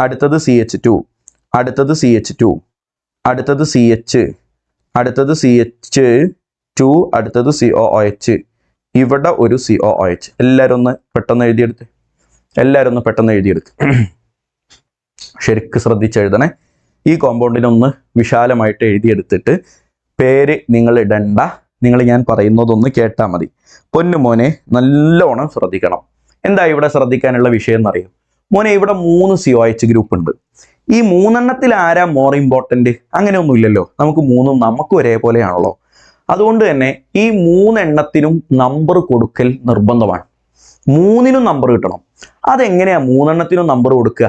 അടുത്തത് CH2, അടുത്തത് CH2, അടുത്തത് CH, അടുത്തത് CH2, അടുത്തത് COOH. ഇവിടെ ഒരു COOH. എല്ലാവരും ഒന്ന് പെട്ടെന്ന് എഴുതിയെടുത്ത്. ശരിക്ക് ശ്രദ്ധിച്ചെഴുതണേ. ഈ കോമ്പൗണ്ടിനൊന്ന് വിശാലമായിട്ട് എഴുതിയെടുത്തിട്ട് പേര് നിങ്ങൾ ഇടണ്ട. നിങ്ങൾ ഞാൻ പറയുന്നതൊന്ന് കേട്ടാൽ മതി. പൊന്നുമോനെ നല്ലോണം ശ്രദ്ധിക്കണം. എന്താ ഇവിടെ ശ്രദ്ധിക്കാനുള്ള വിഷയം എന്നറിയോ മോനെ? ഇവിടെ 3 COH ഗ്രൂപ്പ് ഉണ്ട്. ഈ 3 എണ്ണത്തിൽ ആരാ മോർ ഇമ്പോർട്ടൻ്റ്? അങ്ങനെയൊന്നും ഇല്ലല്ലോ. നമുക്ക് 3ഉം നമുക്ക് ഒരേപോലെയാണല്ലോ. അതുകൊണ്ട് തന്നെ ഈ 3 എണ്ണത്തിനും നമ്പർ കൊടുക്കൽ നിർബന്ധമാണ്. 3നും നമ്പർ കിട്ടണം. അതെങ്ങനെയാ 3 എണ്ണത്തിനും നമ്പർ കൊടുക്കുക?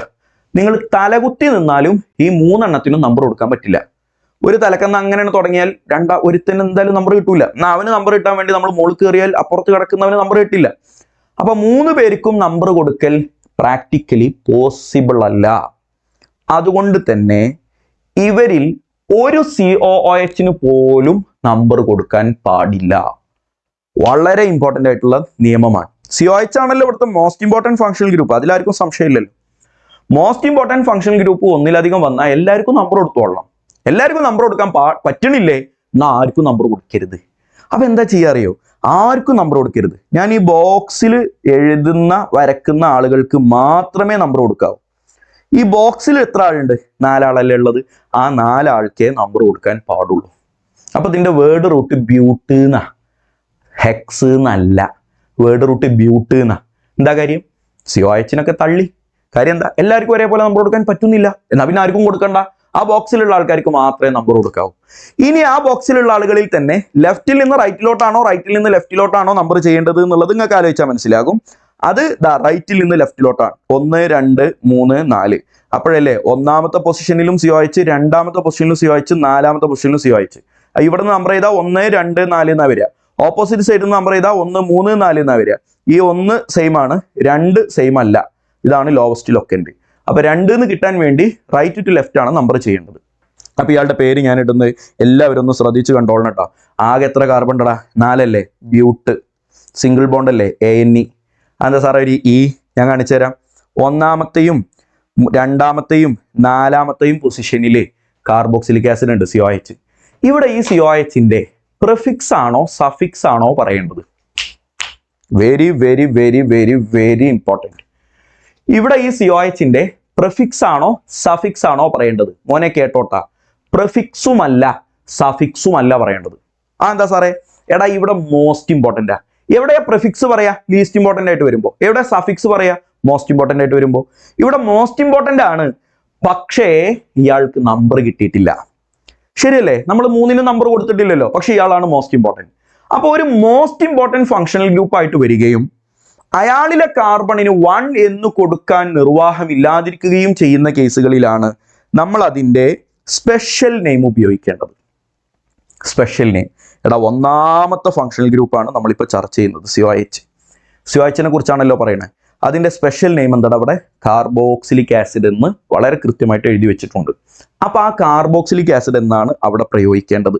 നിങ്ങൾ തലകുത്തി നിന്നാലും ഈ 3 എണ്ണത്തിനും നമ്പർ കൊടുക്കാൻ പറ്റില്ല. ഒരു തലക്കെന്ന് അങ്ങനെയാണ് തുടങ്ങിയാൽ ഒരുത്തന് എന്തായാലും നമ്പർ കിട്ടൂല. എന്നാൽ അവന് നമ്പർ കിട്ടാൻ വേണ്ടി നമ്മൾ മുകളിൽ കയറിയാൽ അപ്പുറത്ത് കിടക്കുന്നവന് നമ്പർ കിട്ടില്ല. അപ്പൊ 3 പേർക്കും നമ്പർ കൊടുക്കൽ പ്രാക്ടിക്കലി പോസിബിൾ അല്ല. അതുകൊണ്ട് തന്നെ ഇവരിൽ ഒരു COOHന് പോലും നമ്പർ കൊടുക്കാൻ പാടില്ല. വളരെ ഇമ്പോർട്ടൻ്റ് ആയിട്ടുള്ള നിയമമാണ്. COH ആണല്ലോ ഇവിടുത്തെ മോസ്റ്റ് ഇമ്പോർട്ടൻറ്റ് ഫങ്ഷണൽ ഗ്രൂപ്പ്. അതിലാർക്കും സംശയമില്ലല്ലോ. മോസ്റ്റ് ഇമ്പോർട്ടൻറ്റ് ഫങ്ഷണൽ ഗ്രൂപ്പ് ഒന്നിലധികം വന്നാൽ എല്ലാവർക്കും നമ്പർ കൊടുത്തോളണം. എല്ലാവർക്കും നമ്പർ കൊടുക്കാൻ പറ്റണില്ലേ? എന്നാൽ ആർക്കും നമ്പർ കൊടുക്കരുത്. അപ്പൊ എന്താ ചെയ്യാറിയോ? ആർക്കും നമ്പർ കൊടുക്കരുത്. ഞാൻ ഈ ബോക്സിൽ വരക്കുന്ന ആളുകൾക്ക് മാത്രമേ നമ്പർ കൊടുക്കാവൂ. ഈ ബോക്സിൽ എത്ര ആളുണ്ട്? 4 ആളല്ലേ ഉള്ളത്. ആ 4 ആൾക്കേ നമ്പർ കൊടുക്കാൻ പാടുള്ളൂ. അപ്പൊ ഇതിന്റെ വേർഡ് റൂട്ട് ബ്യൂട്ട് എന്നാ, ഹെക്സ് എന്നല്ല. വേർഡ് റൂട്ട് ബ്യൂട്ട് എന്നാ. എന്താ കാര്യം? COHനൊക്കെ തള്ളി. കാര്യം എന്താ? എല്ലാവർക്കും ഒരേപോലെ നമ്പർ കൊടുക്കാൻ പറ്റുന്നില്ല. എന്നാ പിന്നെ ആർക്കും കൊടുക്കണ്ട. ആ ബോക്സിലുള്ള ആൾക്കാർക്ക് മാത്രമേ നമ്പർ കൊടുക്കാവൂ. ഇനി ആ ബോക്സിലുള്ള ആളുകളിൽ തന്നെ ലെഫ്റ്റിൽ നിന്ന് റൈറ്റിലോട്ടാണോ റൈറ്റിൽ നിന്ന് ലെഫ്റ്റിലോട്ടാണോ നമ്പർ ചെയ്യേണ്ടത് എന്നുള്ളത് നിങ്ങൾക്ക് ആലോചിച്ചാൽ മനസ്സിലാകും. അത് റൈറ്റിൽ നിന്ന് ലെഫ്റ്റിലോട്ടാണ്. 1 2 3 4. അപ്പോഴല്ലേ 1ാമത്തെ പൊസിഷനിലും COH, 2ാമത്തെ പൊസിഷനിലും COH, 4ാമത്തെ പൊസിഷനിലും COH. ഇവിടെ നിന്ന് നമ്പർ ചെയ്താൽ 1 2 4 എന്നാ വരിക. ഓപ്പോസിറ്റ് സൈഡിൽ നിന്ന് നമ്പർ ചെയ്താൽ 1 3 4 എന്നാ വരിക. ഈ 1 സെയിം ആണ്, 2 സെയിം അല്ല. ഇതാണ് ലോവസ്റ്റ് ലൊക്കൻറ്റ്. അപ്പൊ 2 എന്ന് കിട്ടാൻ വേണ്ടി റൈറ്റ് ടു ലെഫ്റ്റ് ആണ് നമ്പർ ചെയ്യേണ്ടത്. അപ്പൊ ഇയാളുടെ പേര് ഞാൻ ഇടുന്നത് എല്ലാവരും ഒന്ന് ശ്രദ്ധിച്ച് കണ്ടോളണം കേട്ടോ. ആകെ എത്ര കാർബൺ ഉണ്ടടാ? 4 അല്ലേ? ബ്യൂട്ട്. സിംഗിൾ ബോണ്ട് അല്ലേ? ANE. എന്താ സാറേ ഒരു E? ഞാൻ കാണിച്ചു തരാം. ഒന്നാമത്തെയും രണ്ടാമത്തെയും നാലാമത്തെയും പൊസിഷനിൽ കാർബോക്സിലിക് ആസിഡ് ഉണ്ട് COH. ഇവിടെ ഈ COHന്റെ പ്രിഫിക്സ് ആണോ സഫിക്സ് ആണോ പറയേണ്ടത്? Very very very very very important. ഇവിടെ ഈ COHന്റെ പ്രിഫിക്സ് ആണോ സഫിക്സ് ആണോ പറയേണ്ടത്? മോനെ കേട്ടോട്ടാ, പ്രിഫിക്സുമല്ല സഫിക്സുമല്ല പറയേണ്ടത്. എന്താ സാറേ? എടാ ഇവിടെ മോസ്റ്റ് ഇമ്പോർട്ടൻ്റാ. എവിടെയാ പ്രിഫിക്സ് പറയാ? ലീസ്റ്റ് ഇമ്പോർട്ടൻ്റ് ആയിട്ട് വരുമ്പോൾ. എവിടെ സഫിക്സ് പറയാ? മോസ്റ്റ് ഇമ്പോർട്ടൻ്റ് ആയിട്ട് വരുമ്പോൾ. ഇവിടെ മോസ്റ്റ് ഇമ്പോർട്ടൻ്റ് ആണ്, പക്ഷേ ഇയാൾക്ക് നമ്പർ കിട്ടിയിട്ടില്ല. ശരിയല്ലേ? നമ്മൾ 3ന് നമ്പർ കൊടുത്തിട്ടില്ലല്ലോ, പക്ഷെ ഇയാളാണ് മോസ്റ്റ് ഇമ്പോർട്ടൻറ്റ്. അപ്പോൾ ഒരു മോസ്റ്റ് ഇമ്പോർട്ടൻറ്റ് ഫങ്ഷണൽ ഗ്രൂപ്പ് ആയിട്ട് വരികയും അയാളിലെ കാർബണിന് 1 എന്ന് കൊടുക്കാൻ നിർവാഹമില്ലാതിരിക്കുകയും ചെയ്യുന്ന കേസുകളിലാണ് നമ്മൾ അതിൻ്റെ സ്പെഷ്യൽ നെയിം ഉപയോഗിക്കേണ്ടത്. Special name. എടാ, ഒന്നാമത്തെ ഫങ്ഷണൽ ഗ്രൂപ്പാണ് നമ്മളിപ്പോൾ ചർച്ച ചെയ്യുന്നത്, COH. COHനെ കുറിച്ചാണല്ലോ പറയുന്നത്. അതിൻ്റെ സ്പെഷ്യൽ നെയിം എന്താണ്? അവിടെ കാർബോക്സിലിക് ആസിഡ് എന്ന് വളരെ കൃത്യമായിട്ട് എഴുതി വെച്ചിട്ടുണ്ട്. അപ്പോൾ ആ കാർബോക്സിലിക് ആസിഡ് എന്നാണ് അവിടെ പ്രയോഗിക്കേണ്ടത്.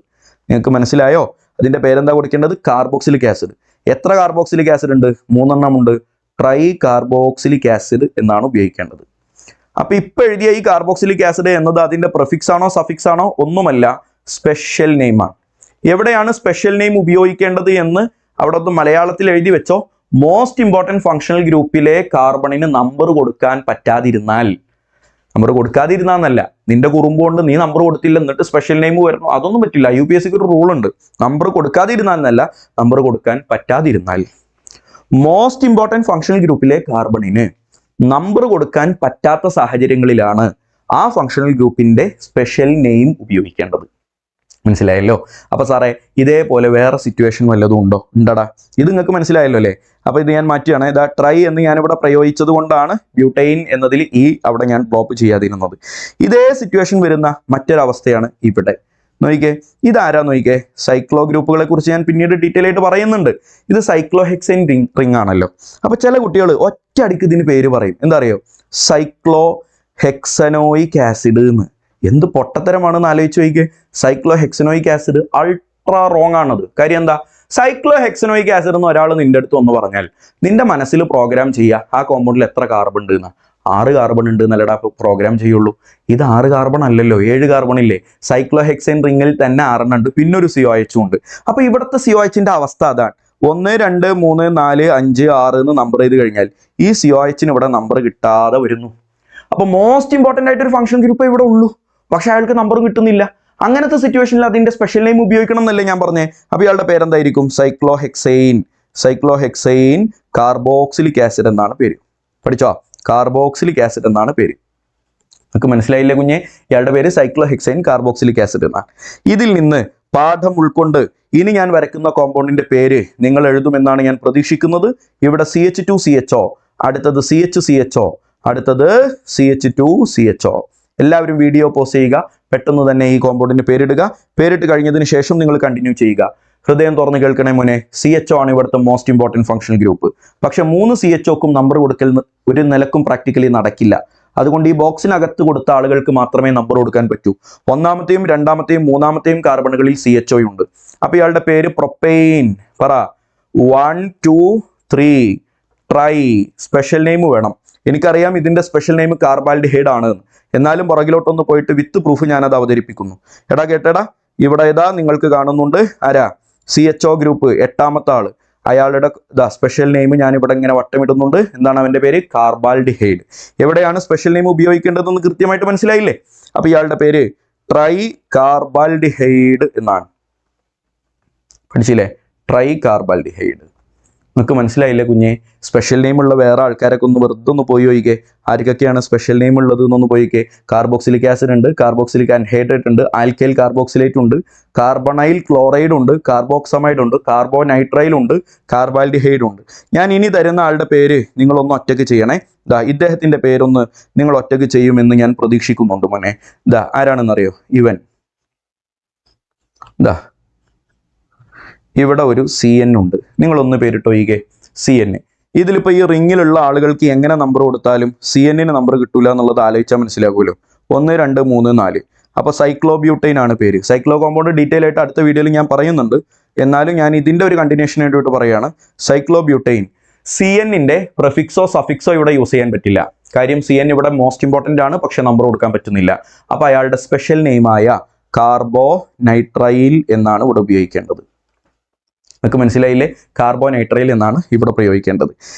നിങ്ങൾക്ക് മനസ്സിലായോ? അതിൻ്റെ പേരെന്താ കൊടുക്കേണ്ടത്? Carboxylic acid. എത്ര കാർബോക്സിലിക് ആസിഡ് ഉണ്ട്? 3 എണ്ണം ഉണ്ട്. ട്രൈ കാർബോക്സിലിക് ആസിഡ് എന്നാണ് ഉപയോഗിക്കേണ്ടത്. അപ്പോൾ ഇപ്പോൾ എഴുതിയ ഈ കാർബോക്സിലിക് ആസിഡ് എന്നത് അതിൻ്റെ പ്രിഫിക്സ് ആണോ സഫിക്സ് ആണോ? ഒന്നുമല്ല, സ്പെഷ്യൽ നെയിമാണ്. എവിടെയാണ് സ്പെഷ്യൽ നെയിം ഉപയോഗിക്കേണ്ടത് എന്ന് അവിടെ ഒന്ന് മലയാളത്തിൽ എഴുതി വെച്ചോ. മോസ്റ്റ് ഇമ്പോർട്ടൻറ്റ് ഫങ്ഷണൽ ഗ്രൂപ്പിലെ കാർബണിന് നമ്പർ കൊടുക്കാൻ പറ്റാതിരുന്നാൽ, നമ്പർ കൊടുക്കാതിരുന്നാന്നല്ല, നിന്റെ കുറുമ്പ് കൊണ്ട് നീ നമ്പർ കൊടുത്തില്ല എന്നിട്ട് സ്പെഷ്യൽ നെയിം വരണം, അതൊന്നും പറ്റില്ല. UPSCക്ക് ഒരു റൂൾ ഉണ്ട്. നമ്പർ കൊടുക്കാതിരുന്നാന്നല്ല, നമ്പർ കൊടുക്കാൻ പറ്റാതിരുന്നാൽ. മോസ്റ്റ് ഇമ്പോർട്ടൻറ്റ് ഫങ്ഷണൽ ഗ്രൂപ്പിലെ കാർബണിന് നമ്പർ കൊടുക്കാൻ പറ്റാത്ത സാഹചര്യങ്ങളിലാണ് ആ ഫങ്ഷണൽ ഗ്രൂപ്പിന്റെ സ്പെഷ്യൽ നെയിം ഉപയോഗിക്കേണ്ടത്. മനസ്സിലായല്ലോ? അപ്പൊ സാറേ, ഇതേപോലെ വേറെ സിറ്റുവേഷൻ വല്ലതും ഉണ്ടോ? ഉണ്ടടാ. ഇത് നിങ്ങൾക്ക് മനസ്സിലായല്ലോ അല്ലേ? അപ്പൊ ഇത് ഞാൻ മാറ്റിയാണ്. ഇതാ ട്രൈ എന്ന് ഞാനിവിടെ പ്രയോഗിച്ചത് കൊണ്ടാണ് ബ്യൂട്ടൈൻ എന്നതിൽ അവിടെ ഞാൻ ഡ്രോപ്പ് ചെയ്യാതിരുന്നത്. ഇതേ സിറ്റുവേഷൻ വരുന്ന മറ്റൊരവസ്ഥയാണ് ഇവിടെ. നോക്കിക്കേ, ഇതാരാ നോക്കിക്കേ? സൈക്ലോ ഗ്രൂപ്പുകളെ കുറിച്ച് ഞാൻ പിന്നീട് ഡീറ്റെയിൽ ആയിട്ട് പറയുന്നുണ്ട്. ഇത് സൈക്ലോഹെക്സൈൻ റിംഗ് ആണല്ലോ. അപ്പൊ ചില കുട്ടികൾ ഒറ്റ അടിക്ക് ഇതിന് പേര് പറയും. എന്താ അറിയോ? സൈക്ലോ ഹെക്സനോയിക് ആസിഡ് എന്ന്. എന്ത് പൊട്ടത്തരമാണെന്ന് ആലോചിച്ച് നോക്കിക്കേ. Cyclo hexanoic acid ultra wrong ആണത്. കാര്യം എന്താ? സൈക്ലോ ഹെക്സനോയിക് ആസിഡ് എന്ന് ഒരാൾ നിന്റെ അടുത്ത് ഒന്ന് പറഞ്ഞാൽ നിന്റെ മനസ്സിൽ പ്രോഗ്രാം ചെയ്യുക ആ കോമ്പൗണ്ടിൽ എത്ര കാർബൺ ഉണ്ട് എന്ന്. 6 കാർബൺ ഉണ്ട് എന്നല്ലടാ പ്രോഗ്രാം ചെയ്യുള്ളൂ. ഇത് 6 കാർബൺ അല്ലല്ലോ, 7 കാർബൺ ഇല്ലേ? സൈക്ലോ ഹെക്സൈൻ റിംഗിൽ തന്നെ 6 ഉണ്ട്, പിന്നെ ഒരു COH ഉണ്ട്. അപ്പൊ ഇവിടുത്തെ COHന്റെ അവസ്ഥ അതാണ്. 1 2 3 4 5 6 എന്ന് നമ്പർ ചെയ്ത് കഴിഞ്ഞാൽ ഈ COHന് ഇവിടെ നമ്പർ കിട്ടാതെ വരുന്നു. അപ്പൊ മോസ്റ്റ് ഇമ്പോർട്ടൻ്റ് ആയിട്ട് ഒരു ഫംഗ്ഷൻ ഗ്രൂപ്പ് ഇവിടെ ഉള്ളൂ, പക്ഷെ അയാൾക്ക് നമ്പർ കിട്ടുന്നില്ല. അങ്ങനത്തെ സിറ്റുവേഷനിൽ അതിന്റെ സ്പെഷ്യൽ നെയിം ഉപയോഗിക്കണം എന്നല്ലേ ഞാൻ പറഞ്ഞേ? അപ്പൊ ഇയാളുടെ പേരെന്തായിരിക്കും? സൈക്ലോ ഹെക്സൈൻ കാർബോക്സിലിക് ആസിഡ് എന്നാണ് പേര്. പഠിച്ചോ? കാർബോക്സിലിക് ആസിഡ് എന്നാണ് പേര്. നമുക്ക് മനസ്സിലായില്ലേ കുഞ്ഞെ? ഇയാളുടെ പേര് സൈക്ലോ ഹെക്സൈൻ കാർബോക്സിലിക് ആസിഡ് എന്നാണ്. ഇതിൽ നിന്ന് പാഠം ഉൾക്കൊണ്ട് ഇനി ഞാൻ വരയ്ക്കുന്ന കോമ്പൗണ്ടിന്റെ പേര് നിങ്ങൾ എഴുതുമെന്നാണ് ഞാൻ പ്രതീക്ഷിക്കുന്നത്. ഇവിടെ CH2CHO, അടുത്തത് CHCHO, അടുത്തത് CH2CHO. എല്ലാവരും വീഡിയോ പോസ് ചെയ്യുക. പെട്ടെന്ന് തന്നെ ഈ കോമ്പൗണ്ടിന് പേരിടുക. പേരിട്ട് കഴിഞ്ഞതിന് ശേഷം നിങ്ങൾ കണ്ടിന്യൂ ചെയ്യുക. ഹൃദയം തുറന്ന് കേൾക്കണേ മോനെ. CHO ആണ് ഇവിടുത്തെ മോസ്റ്റ് ഇമ്പോർട്ടൻറ്റ് ഫങ്ഷണൽ ഗ്രൂപ്പ്. പക്ഷെ 3 CHOക്കും നമ്പർ കൊടുക്കൽ ഒരു നിലക്കും പ്രാക്ടിക്കലി നടക്കില്ല. അതുകൊണ്ട് ഈ ബോക്സിനകത്ത് കൊടുത്ത ആളുകൾക്ക് മാത്രമേ നമ്പർ കൊടുക്കാൻ പറ്റൂ. 1ാമത്തെയും 2ാമത്തെയും 3ാമത്തെയും കാർബണുകളിൽ CHO ഉണ്ട്. അപ്പൊ ഇയാളുടെ പേര് പ്രൊപ്പെയിൻ. പറ. 1 2 3 ട്രൈ. സ്പെഷ്യൽ നെയിം വേണം. എനിക്കറിയാം ഇതിന്റെ സ്പെഷ്യൽ നെയിം കാർബാൽഡിഹൈഡ് ആണ്. എന്നാലും പുറകിലോട്ടൊന്ന് പോയിട്ട് വിത്ത് പ്രൂഫ് ഞാനത് അവതരിപ്പിക്കുന്നു. എടാ കേട്ടടാ, ഇവിടെ ഏതാ നിങ്ങൾക്ക് കാണുന്നുണ്ട്? ആരാ? CHO ഗ്രൂപ്പ് 8ാമത്തെ ആള്. അയാളുടെ സ്പെഷ്യൽ നെയിം ഞാൻ ഇവിടെ ഇങ്ങനെ വട്ടമിടുന്നുണ്ട്. എന്താണ് അവന്റെ പേര്? കാർബാൽഡിഹൈഡ്. എവിടെയാണ് സ്പെഷ്യൽ നെയിം ഉപയോഗിക്കേണ്ടതെന്ന് കൃത്യമായിട്ട് മനസ്സിലായില്ലേ? അപ്പൊ ഇയാളുടെ പേര് ട്രൈ കാർബാൽഡിഹൈഡ് എന്നാണ്. പഠിച്ചില്ലേ? ട്രൈ കാർബാൽഡിഹൈഡ്. നിങ്ങൾക്ക് മനസ്സിലായില്ലേ കുഞ്ഞെ? സ്പെഷ്യൽ നെയിം ഉള്ള വേറെ ആൾക്കാരൊക്കെ ഒന്ന് വെറുതെ ഒന്ന് പോയി ചോദിക്കേ. ആർക്കൊക്കെയാണ് സ്പെഷ്യൽ നെയിം ഉള്ളത് എന്നൊന്ന് പോയിക്കേ. കാർബോക്സിലിക് ആസിഡ് ഉണ്ട്, കാർബോക്സിലിക് അൻഹൈഡ്രേറ്റ് ഉണ്ട്, ആൽക്കൈൽ കാർബോക്സിലേറ്റ് ഉണ്ട്, കാർബണൈൽ ക്ലോറൈഡ് ഉണ്ട്, കാർബോക്സമൈഡ് ഉണ്ട്, കാർബോനൈട്രൈൽ ഉണ്ട്, കാർബാൽഡിഹൈഡ് ഉണ്ട്. ഞാൻ ഇനി തരുന്ന ആളുടെ പേര് നിങ്ങളൊന്ന് ഒറ്റയ്ക്ക് ചെയ്യണേ. ഇദ്ദേഹത്തിന്റെ പേരൊന്ന് നിങ്ങൾ ഒറ്റയ്ക്ക് ചെയ്യുമെന്ന് ഞാൻ പ്രതീക്ഷിക്കുന്നുണ്ട് മോനെ. ആരാണെന്നറിയോ? ഇവൻ. ഇവിടെ ഒരു CN ഉണ്ട്. നിങ്ങളൊന്ന് പേരിട്ടോ ഒഴികെ. CN. ഇതിലിപ്പോൾ ഈ റിങ്ങിലുള്ള ആളുകൾക്ക് എങ്ങനെ നമ്പർ കൊടുത്താലും CNന് നമ്പർ കിട്ടൂല എന്നുള്ളത് ആലോചിച്ചാൽ മനസ്സിലാകുമല്ലോ. 1 2 3 4. അപ്പൊ സൈക്ലോബ്യൂട്ടൈൻ ആണ് പേര്. സൈക്ലോ കോമ്പൗണ്ട് ഡീറ്റെയിൽ ആയിട്ട് അടുത്ത വീഡിയോയിൽ ഞാൻ പറയുന്നുണ്ട്. എന്നാലും ഞാൻ ഇതിന്റെ ഒരു കണ്ടിന്യൂഷൻ ആയിട്ട് പറയുകയാണ്. സൈക്ലോബ്യൂട്ടൈൻ CNന്റെ പ്രിഫിക്സോ സഫിക്സോ ഇവിടെ യൂസ് ചെയ്യാൻ പറ്റില്ല. കാര്യം CN ഇവിടെ മോസ്റ്റ് ഇമ്പോർട്ടൻ്റ് ആണ്, പക്ഷെ നമ്പർ കൊടുക്കാൻ പറ്റുന്നില്ല. അപ്പോൾ അയാളുടെ സ്പെഷ്യൽ നെയിമായ കാർബോനൈട്രൈൽ എന്നാണ് ഇവിടെ ഉപയോഗിക്കേണ്ടത്. നിങ്ങൾക്ക് മനസ്സിലായില്ലേ? കാർബോനൈട്രൈൽ എന്നാണ് ഇവിടെ പ്രയോഗിക്കേണ്ടത്.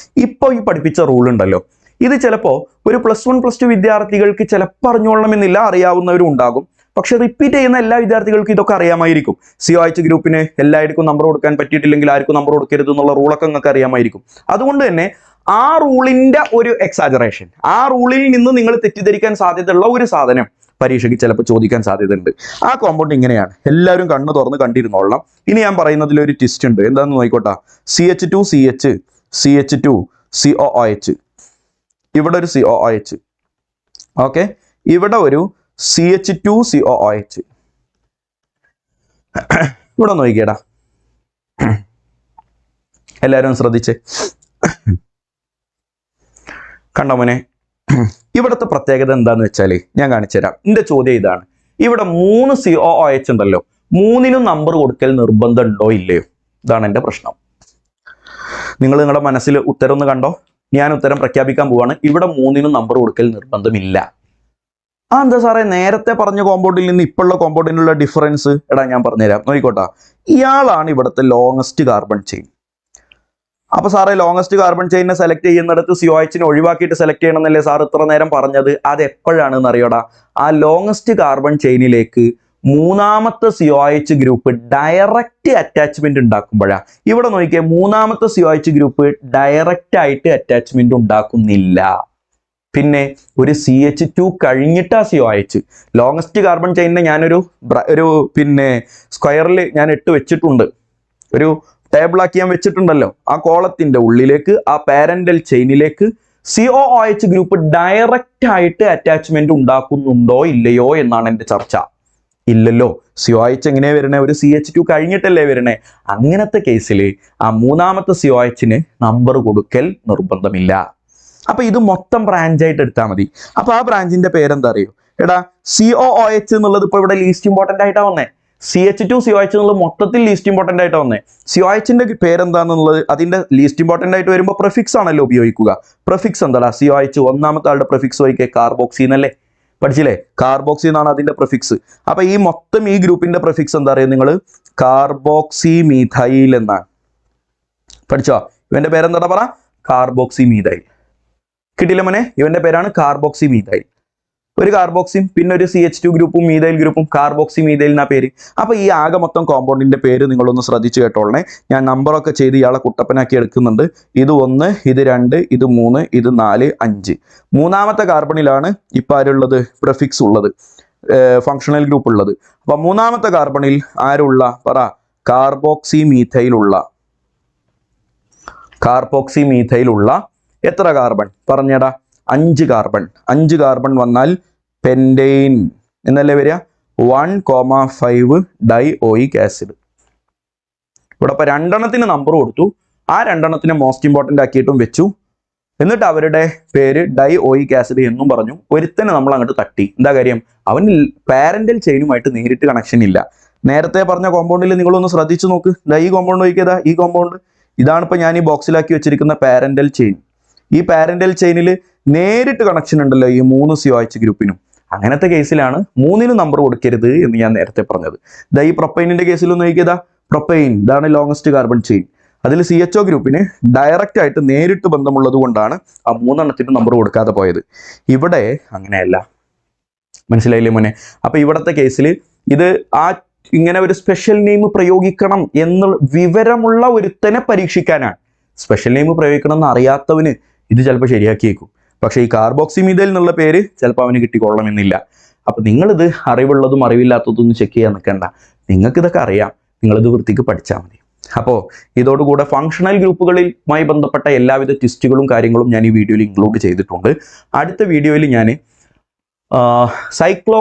ഇപ്പോൾ ഈ പഠിപ്പിച്ച റൂൾ ഉണ്ടല്ലോ, ഇത് ചിലപ്പോൾ ഒരു +1 +2 വിദ്യാർത്ഥികൾക്ക് ചിലപ്പോൾ അറിഞ്ഞോളണമെന്നില്ല, അറിയാവുന്നവരും ഉണ്ടാകും. പക്ഷെ റിപ്പീറ്റ് ചെയ്യുന്ന എല്ലാ വിദ്യാർത്ഥികൾക്കും ഇതൊക്കെ അറിയാമായിരിക്കും. COH ഗ്രൂപ്പിന് എല്ലാവർക്കും നമ്പർ കൊടുക്കാൻ പറ്റിയിട്ടില്ലെങ്കിൽ ആർക്കും നമ്പർ കൊടുക്കരുത് എന്നുള്ള റൂളൊക്കെ നിങ്ങൾക്ക് അറിയാമായിരിക്കും. അതുകൊണ്ട് തന്നെ ആ റൂളിന്റെ ഒരു എക്സാജറേഷൻ, ആ റൂളിൽ നിന്ന് നിങ്ങൾ തെറ്റിദ്ധരിക്കാൻ സാധ്യതയുള്ള ഒരു സാധനം പരീക്ഷയ്ക്ക് ചിലപ്പോൾ ചോദിക്കാൻ സാധ്യതയുണ്ട്. ആ കോമ്പൗണ്ട് ഇങ്ങനെയാണ്. എല്ലാവരും കണ്ണ് തുറന്ന് കണ്ടിരുന്നോളണം. ഇനി ഞാൻ പറയുന്നതിൽ ഒരു ട്വിസ്റ്റ് ഉണ്ട്. എന്താണെന്ന് നോക്കിക്കോട്ടെ. CH2CH CH2COOH, ഇവിടെ ഒരു COOH. ഓക്കെ, ഇവിടെ ഒരു CH2COOH. ഇവിടെ നോക്കിക്കേടാ, എല്ലാവരും ശ്രദ്ധിച്ച് കണ്ടോ മോനെ? ഇവിടുത്തെ പ്രത്യേകത എന്താന്ന് വെച്ചാൽ ഞാൻ കാണിച്ചു തരാം. എന്റെ ചോദ്യം ഇതാണ്. ഇവിടെ 3 COOH ഉണ്ടല്ലോ, 3നും നമ്പർ കൊടുക്കൽ നിർബന്ധം ഉണ്ടോ ഇല്ലയോ? ഇതാണ് എൻ്റെ പ്രശ്നം. നിങ്ങൾ നിങ്ങളുടെ മനസ്സിൽ ഉത്തരം ഒന്ന് കണ്ടോ? ഞാൻ ഉത്തരം പ്രഖ്യാപിക്കാൻ പോവാണ്. ഇവിടെ 3നും നമ്പർ കൊടുക്കൽ നിർബന്ധമില്ല. എന്താ സാറേ, നേരത്തെ പറഞ്ഞ കോമ്പൗണ്ടിൽ നിന്ന് ഇപ്പോഴുള്ള കോമ്പൗണ്ടിനുള്ള ഡിഫറൻസ്? എടാ ഞാൻ പറഞ്ഞുതരാം, നോക്കിക്കോട്ടാ. ഇയാളാണ് ഇവിടുത്തെ ലോങ്ങസ്റ്റ് കാർബൺ ചെയിൻ. അപ്പൊ സാറേ, ലോങ്ങസ്റ്റ് കാർബൺ ചെയിനെ സെലക്ട് ചെയ്യുന്നിടത്ത് COHനെ ഒഴിവാക്കിയിട്ട് സെലക്ട് ചെയ്യണമെന്നല്ലേ സാർ ഇത്ര നേരം പറഞ്ഞത്? അത് എപ്പോഴാണെന്ന് അറിയോടാ? ആ ലോങ്ങസ്റ്റ് കാർബൺ ചെയിനിലേക്ക് 3ാമത്തെ COH ഗ്രൂപ്പ് ഡയറക്റ്റ് അറ്റാച്ച്മെന്റ് ഉണ്ടാക്കുമ്പോഴാണ്. ഇവിടെ നോക്കിയേ, 3ാമത്തെ COH ഗ്രൂപ്പ് ഡയറക്റ്റ് ആയിട്ട് അറ്റാച്ച്മെന്റ് ഉണ്ടാക്കുന്നില്ല. പിന്നെ ഒരു CH2 കഴിഞ്ഞിട്ടാ COH. ലോങ്ങസ്റ്റ് കാർബൺ ചെയിനിനെ ഞാനൊരു പിന്നെ സ്ക്വയറിൽ ഞാൻ ഇട്ട് വെച്ചിട്ടുണ്ട്, ഒരു ടേബിളാക്കി ഞാൻ വെച്ചിട്ടുണ്ടല്ലോ. ആ കോളത്തിന്റെ ഉള്ളിലേക്ക്, ആ പാരന്റൽ ചെയിനിലേക്ക് COOH ഗ്രൂപ്പ് ഡയറക്റ്റ് ആയിട്ട് അറ്റാച്ച്മെന്റ് ഉണ്ടാക്കുന്നുണ്ടോ ഇല്ലയോ എന്നാണ് എൻ്റെ ചർച്ച. ഇല്ലല്ലോ. COH എങ്ങനെയാ വരണേ? ഒരു CH2 കഴിഞ്ഞിട്ടല്ലേ വരണേ? അങ്ങനത്തെ കേസിൽ ആ 3ാമത്തെ COHന് നമ്പർ കൊടുക്കൽ നിർബന്ധമില്ല. അപ്പൊ ഇത് മൊത്തം ബ്രാഞ്ചായിട്ട് എടുത്താൽ മതി. അപ്പൊ ആ ബ്രാഞ്ചിന്റെ പേരെന്താ അറിയോ? എടാ, COOH എന്നുള്ളത് ഇപ്പൊ ഇവിടെ ലീസ്റ്റ് ഇമ്പോർട്ടൻ്റ് ആയിട്ടാ വന്നേ. CH2COH എന്നുള്ളത് മൊത്തത്തിൽ ലീസ്റ്റ് ഇമ്പോർട്ടൻ്റ് ആയിട്ടാ വന്നേ. COHന്റെ പേരെന്താന്നുള്ളത് അതിന്റെ ലീസ്റ്റ് ഇമ്പോർട്ടൻ്റ് ആയിട്ട് വരുമ്പോൾ പ്രിഫിക്സ് ആണല്ലോ ഉപയോഗിക്കുക. പ്രിഫിക്സ് എന്താടാ? COH 1ാമത്തെ ആളുടെ പ്രിഫിക്സ് നോക്കിയേ, കാർബോക്സി എന്നല്ലേ പഠിച്ചില്ലേ? കാർബോക്സി എന്നാണ് അതിന്റെ പ്രിഫിക്സ്. അപ്പൊ ഈ മൊത്തം ഈ ഗ്രൂപ്പിന്റെ പ്രിഫിക്സ് എന്താ അറിയോ നിങ്ങൾ? കാർബോക്സി മീഥൈൽ എന്നാണ്. പഠിച്ചോ? ഇവന്റെ പേരെന്താടാ പറ? Carboxy methyl. കിട്ടില്ല മോനെ? ഇവന്റെ പേരാണ് കാർബോക്സി മീഥൈൽ. ഒരു കാർബോക്സിയും പിന്നെ ഒരു CH2 ഗ്രൂപ്പും മീഥൈൽ ഗ്രൂപ്പും, കാർബോക്സി മീഥൈൽ എന്നാ പേര്. അപ്പൊ ഈ ആകെ മൊത്തം കോമ്പൗണ്ടിന്റെ പേര് നിങ്ങളൊന്ന് ശ്രദ്ധിച്ചു കേട്ടോളണേ. ഞാൻ നമ്പറൊക്കെ ചെയ്ത് ഇയാളെ കുട്ടപ്പനാക്കി എടുക്കുന്നുണ്ട്. ഇത് 1, ഇത് 2, ഇത് 3, ഇത് 4, 5. 3ാമത്തെ കാർബണിലാണ് ഇപ്പൊ ആരുള്ളത്? പ്രിഫിക്സ് ഉള്ളത്, ഫങ്ഷണൽ ഗ്രൂപ്പ് ഉള്ളത്. അപ്പൊ 3ാമത്തെ കാർബണിൽ ആരുള്ള പറ? കാർബോക്സി മീഥൈൽ ഉള്ള എത്ര കാർബൺ പറഞ്ഞടാ? 5 കാർബൺ. 5 കാർബൺ വന്നാൽ പെൻറ്റെയിൻ എന്നല്ലേ വരിക? 1,5 ഡൈഓയിക് ആസിഡ്. ഇവിടെ ഇപ്പൊ 2എണ്ണത്തിന് നമ്പർ കൊടുത്തു. ആ 2എണ്ണത്തിനെ മോസ്റ്റ് ഇമ്പോർട്ടൻ്റ് ആക്കിയിട്ടും വെച്ചു. എന്നിട്ട് അവരുടെ പേര് ഡൈഓയിക് ആസിഡ് എന്നും പറഞ്ഞു. ഒരുത്തനെ നമ്മൾ അങ്ങോട്ട് തട്ടി. എന്താ കാര്യം? അവന് പാരന്റൽ ചെയിനുമായിട്ട് നേരിട്ട് കണക്ഷൻ ഇല്ല. നേരത്തെ പറഞ്ഞ കോമ്പൗണ്ടിൽ നിങ്ങളൊന്ന് ശ്രദ്ധിച്ചു നോക്ക്. ഈ കോമ്പൗണ്ട് നോക്കിയതാ, ഈ കോമ്പൗണ്ട് ഇതാണ് ഇപ്പൊ ഞാൻ ഈ ബോക്സിലാക്കി വെച്ചിരിക്കുന്ന പാരന്റൽ ചെയിൻ. ഈ പാരന്റൽ ചെയിനിൽ നേരിട്ട് കണക്ഷൻ ഉണ്ടല്ലോ ഈ 3 COH ഗ്രൂപ്പിനും. അങ്ങനത്തെ കേസിലാണ് 3ന് നമ്പർ കൊടുക്കരുത് എന്ന് ഞാൻ നേരത്തെ പറഞ്ഞത്. ഈ പ്രൊപ്പൈനിന്റെ കേസിലൊന്നും നോക്കിയതാ, പ്രൊപ്പൈൻ ഇതാണ് ലോങ്ങസ്റ്റ് കാർബൺ ചെയിൻ. അതിൽ CHO ഗ്രൂപ്പിന് ഡയറക്റ്റ് ആയിട്ട് നേരിട്ട് ബന്ധമുള്ളത് കൊണ്ടാണ് ആ 3എണ്ണത്തിന് നമ്പർ കൊടുക്കാതെ പോയത്. ഇവിടെ അങ്ങനെയല്ല. മനസ്സിലായില്ലേ മോനെ? അപ്പൊ ഇവിടത്തെ കേസിൽ ഇത് ഇങ്ങനെ ഒരു സ്പെഷ്യൽ നെയിം പ്രയോഗിക്കണം എന്ന് വിവരമുള്ള ഒരുത്തനെ പരീക്ഷിക്കാനാണ്. സ്പെഷ്യൽ നെയിം പ്രയോഗിക്കണം എന്ന് അറിയാത്തവന് ഇത് ചിലപ്പോൾ ശരിയാക്കിയേക്കും. പക്ഷേ ഈ കാർബോക്സി മീഥൈൽ എന്നുള്ള പേര് ചിലപ്പോൾ അവന് കിട്ടിക്കൊള്ളണമെന്നില്ല. അപ്പൊ നിങ്ങളിത് അറിവുള്ളതും അറിവില്ലാത്തതും ചെക്ക് ചെയ്യാൻ നിൽക്കണ്ട. നിങ്ങൾക്ക് ഇതൊക്കെ അറിയാം, നിങ്ങളിത് വൃത്തിക്ക് പഠിച്ചാൽ മതി. അപ്പോൾ ഇതോടുകൂടെ ഫങ്ഷണൽ ഗ്രൂപ്പുകളുമായി ബന്ധപ്പെട്ട എല്ലാവിധ ട്വിസ്റ്റുകളും കാര്യങ്ങളും ഞാൻ ഈ വീഡിയോയിൽ ഇൻക്ലൂഡ് ചെയ്തിട്ടുണ്ട്. അടുത്ത വീഡിയോയിൽ ഞാൻ സൈക്ലോ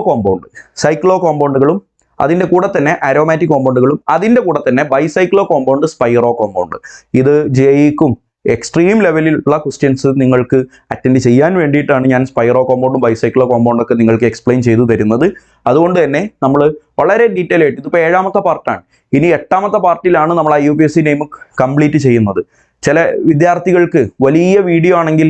കോമ്പൗണ്ടുകളും അതിൻ്റെ കൂടെ തന്നെ അരോമാറ്റിക് കോമ്പൗണ്ടുകളും അതിൻ്റെ കൂടെ തന്നെ ബൈസൈക്ലോ കോമ്പൗണ്ട്, സ്പൈറോ കോമ്പൗണ്ട്, ഇത് JEEക്കും എക്സ്ട്രീം ലെവലിലുള്ള ക്വസ്റ്റ്യൻസ് നിങ്ങൾക്ക് അറ്റൻഡ് ചെയ്യാൻ വേണ്ടിയിട്ടാണ് ഞാൻ സ്പൈറോ കോമ്പൗണ്ടും ബൈസൈക്ലോ കോമ്പൗണ്ടൊക്കെ നിങ്ങൾക്ക് എക്സ്പ്ലെയിൻ ചെയ്തു തരുന്നത്. അതുകൊണ്ട് തന്നെ നമ്മൾ വളരെ ഡീറ്റെയിൽ ആയിട്ട്, ഇതിപ്പോൾ 7ാമത്തെ പാർട്ടാണ്. ഇനി 8ാമത്തെ പാർട്ടിലാണ് നമ്മൾ IUPAC നെയിം കംപ്ലീറ്റ് ചെയ്യുന്നത്. ചില വിദ്യാർത്ഥികൾക്ക് വലിയ വീഡിയോ ആണെങ്കിൽ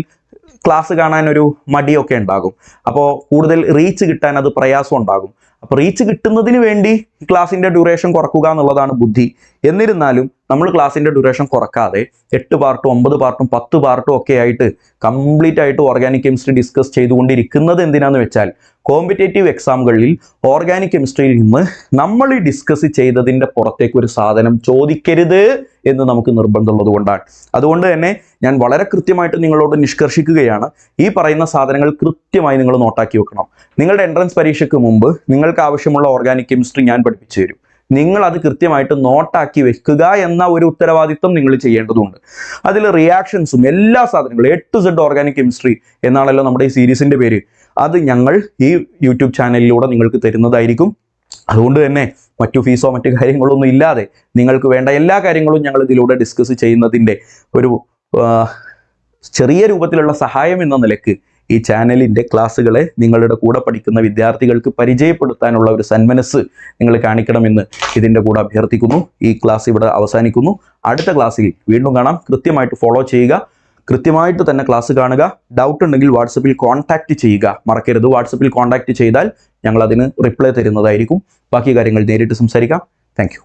ക്ലാസ് കാണാൻ ഒരു മടിയൊക്കെ ഉണ്ടാകും. അപ്പോൾ കൂടുതൽ റീച്ച് കിട്ടാൻ അത് പ്രയാസം ഉണ്ടാകും. അപ്പോൾ റീച്ച് കിട്ടുന്നതിന് വേണ്ടി ക്ലാസ്സിൻ്റെ ഡ്യൂറേഷൻ കുറക്കുക എന്നുള്ളതാണ് ബുദ്ധി. എന്നിരുന്നാലും നമ്മൾ ക്ലാസ്സിൻ്റെ ഡ്യൂറേഷൻ കുറക്കാതെ 8 പാർട്ടും 9 പാർട്ടും 10 പാർട്ടും ഒക്കെ ആയിട്ട് കംപ്ലീറ്റ് ആയിട്ട് ഓർഗാനിക് കെമിസ്ട്രി ഡിസ്കസ് ചെയ്തുകൊണ്ടിരിക്കുന്നത് എന്തിനാന്ന് വെച്ചാൽ കോമ്പറ്റേറ്റീവ് എക്സാമുകളിൽ ഓർഗാനിക് കെമിസ്ട്രിയിൽ നിന്ന് നമ്മൾ ഈ ഡിസ്കസ് ചെയ്തതിൻ്റെ പുറത്തേക്ക് ഒരു സാധനം ചോദിക്കരുത് എന്ന് നമുക്ക് നിർബന്ധമുള്ളത് കൊണ്ടാണ്. അതുകൊണ്ട് തന്നെ ഞാൻ വളരെ കൃത്യമായിട്ട് നിങ്ങളോട് നിഷ്കർഷിക്കുകയാണ്, ഈ പറയുന്ന സാധനങ്ങൾ കൃത്യമായി നിങ്ങൾ നോട്ടാക്കി വെക്കണം. നിങ്ങളുടെ എൻട്രൻസ് പരീക്ഷയ്ക്ക് മുമ്പ് നിങ്ങൾക്ക് ആവശ്യമുള്ള ഓർഗാനിക് കെമിസ്ട്രി ഞാൻ പഠിപ്പിച്ചു തരും. നിങ്ങൾ അത് കൃത്യമായിട്ട് നോട്ടാക്കി വെക്കുക എന്ന ഒരു ഉത്തരവാദിത്വം നിങ്ങൾ ചെയ്യേണ്ടതുണ്ട്. അതിൽ റിയാക്ഷൻസും എല്ലാ സാധനങ്ങളും A to Z organic chemistry എന്നാണല്ലോ നമ്മുടെ ഈ സീരീസിൻ്റെ പേര്. അത് ഞങ്ങൾ ഈ യൂട്യൂബ് ചാനലിലൂടെ നിങ്ങൾക്ക് തരുന്നതായിരിക്കും. അതുകൊണ്ട് തന്നെ മറ്റു ഫീസോ മറ്റു കാര്യങ്ങളൊന്നും ഇല്ലാതെ നിങ്ങൾക്ക് വേണ്ട എല്ലാ കാര്യങ്ങളും ഞങ്ങൾ ഇതിലൂടെ ഡിസ്കസ് ചെയ്യുന്നതിൻ്റെ ഒരു ചെറിയ രൂപത്തിലുള്ള സഹായം എന്ന നിലയ്ക്ക് ഈ ചാനലിൻ്റെ ക്ലാസ്സുകളെ നിങ്ങളുടെ കൂടെ പഠിക്കുന്ന വിദ്യാർത്ഥികൾക്ക് പരിചയപ്പെടുത്താനുള്ള ഒരു സന്മനസ് നിങ്ങൾ കാണിക്കണമെന്ന് ഇതിൻ്റെ കൂടെ അഭ്യർത്ഥിക്കുന്നു. ഈ ക്ലാസ് ഇവിടെ അവസാനിക്കുന്നു. അടുത്ത ക്ലാസ്സിൽ വീണ്ടും കാണാം. കൃത്യമായിട്ട് ഫോളോ ചെയ്യുക, കൃത്യമായിട്ട് തന്നെ ക്ലാസ് കാണുക. ഡൗട്ട് ഉണ്ടെങ്കിൽ വാട്സപ്പിൽ കോൺടാക്റ്റ് ചെയ്യുക, മറക്കരുത്. വാട്സപ്പിൽ കോൺടാക്റ്റ് ചെയ്താൽ ഞങ്ങൾ അതിന് റിപ്ലൈ തരുന്നതായിരിക്കും. ബാക്കി കാര്യങ്ങൾ നേരിട്ട് സംസാരിക്കാം. Thank you.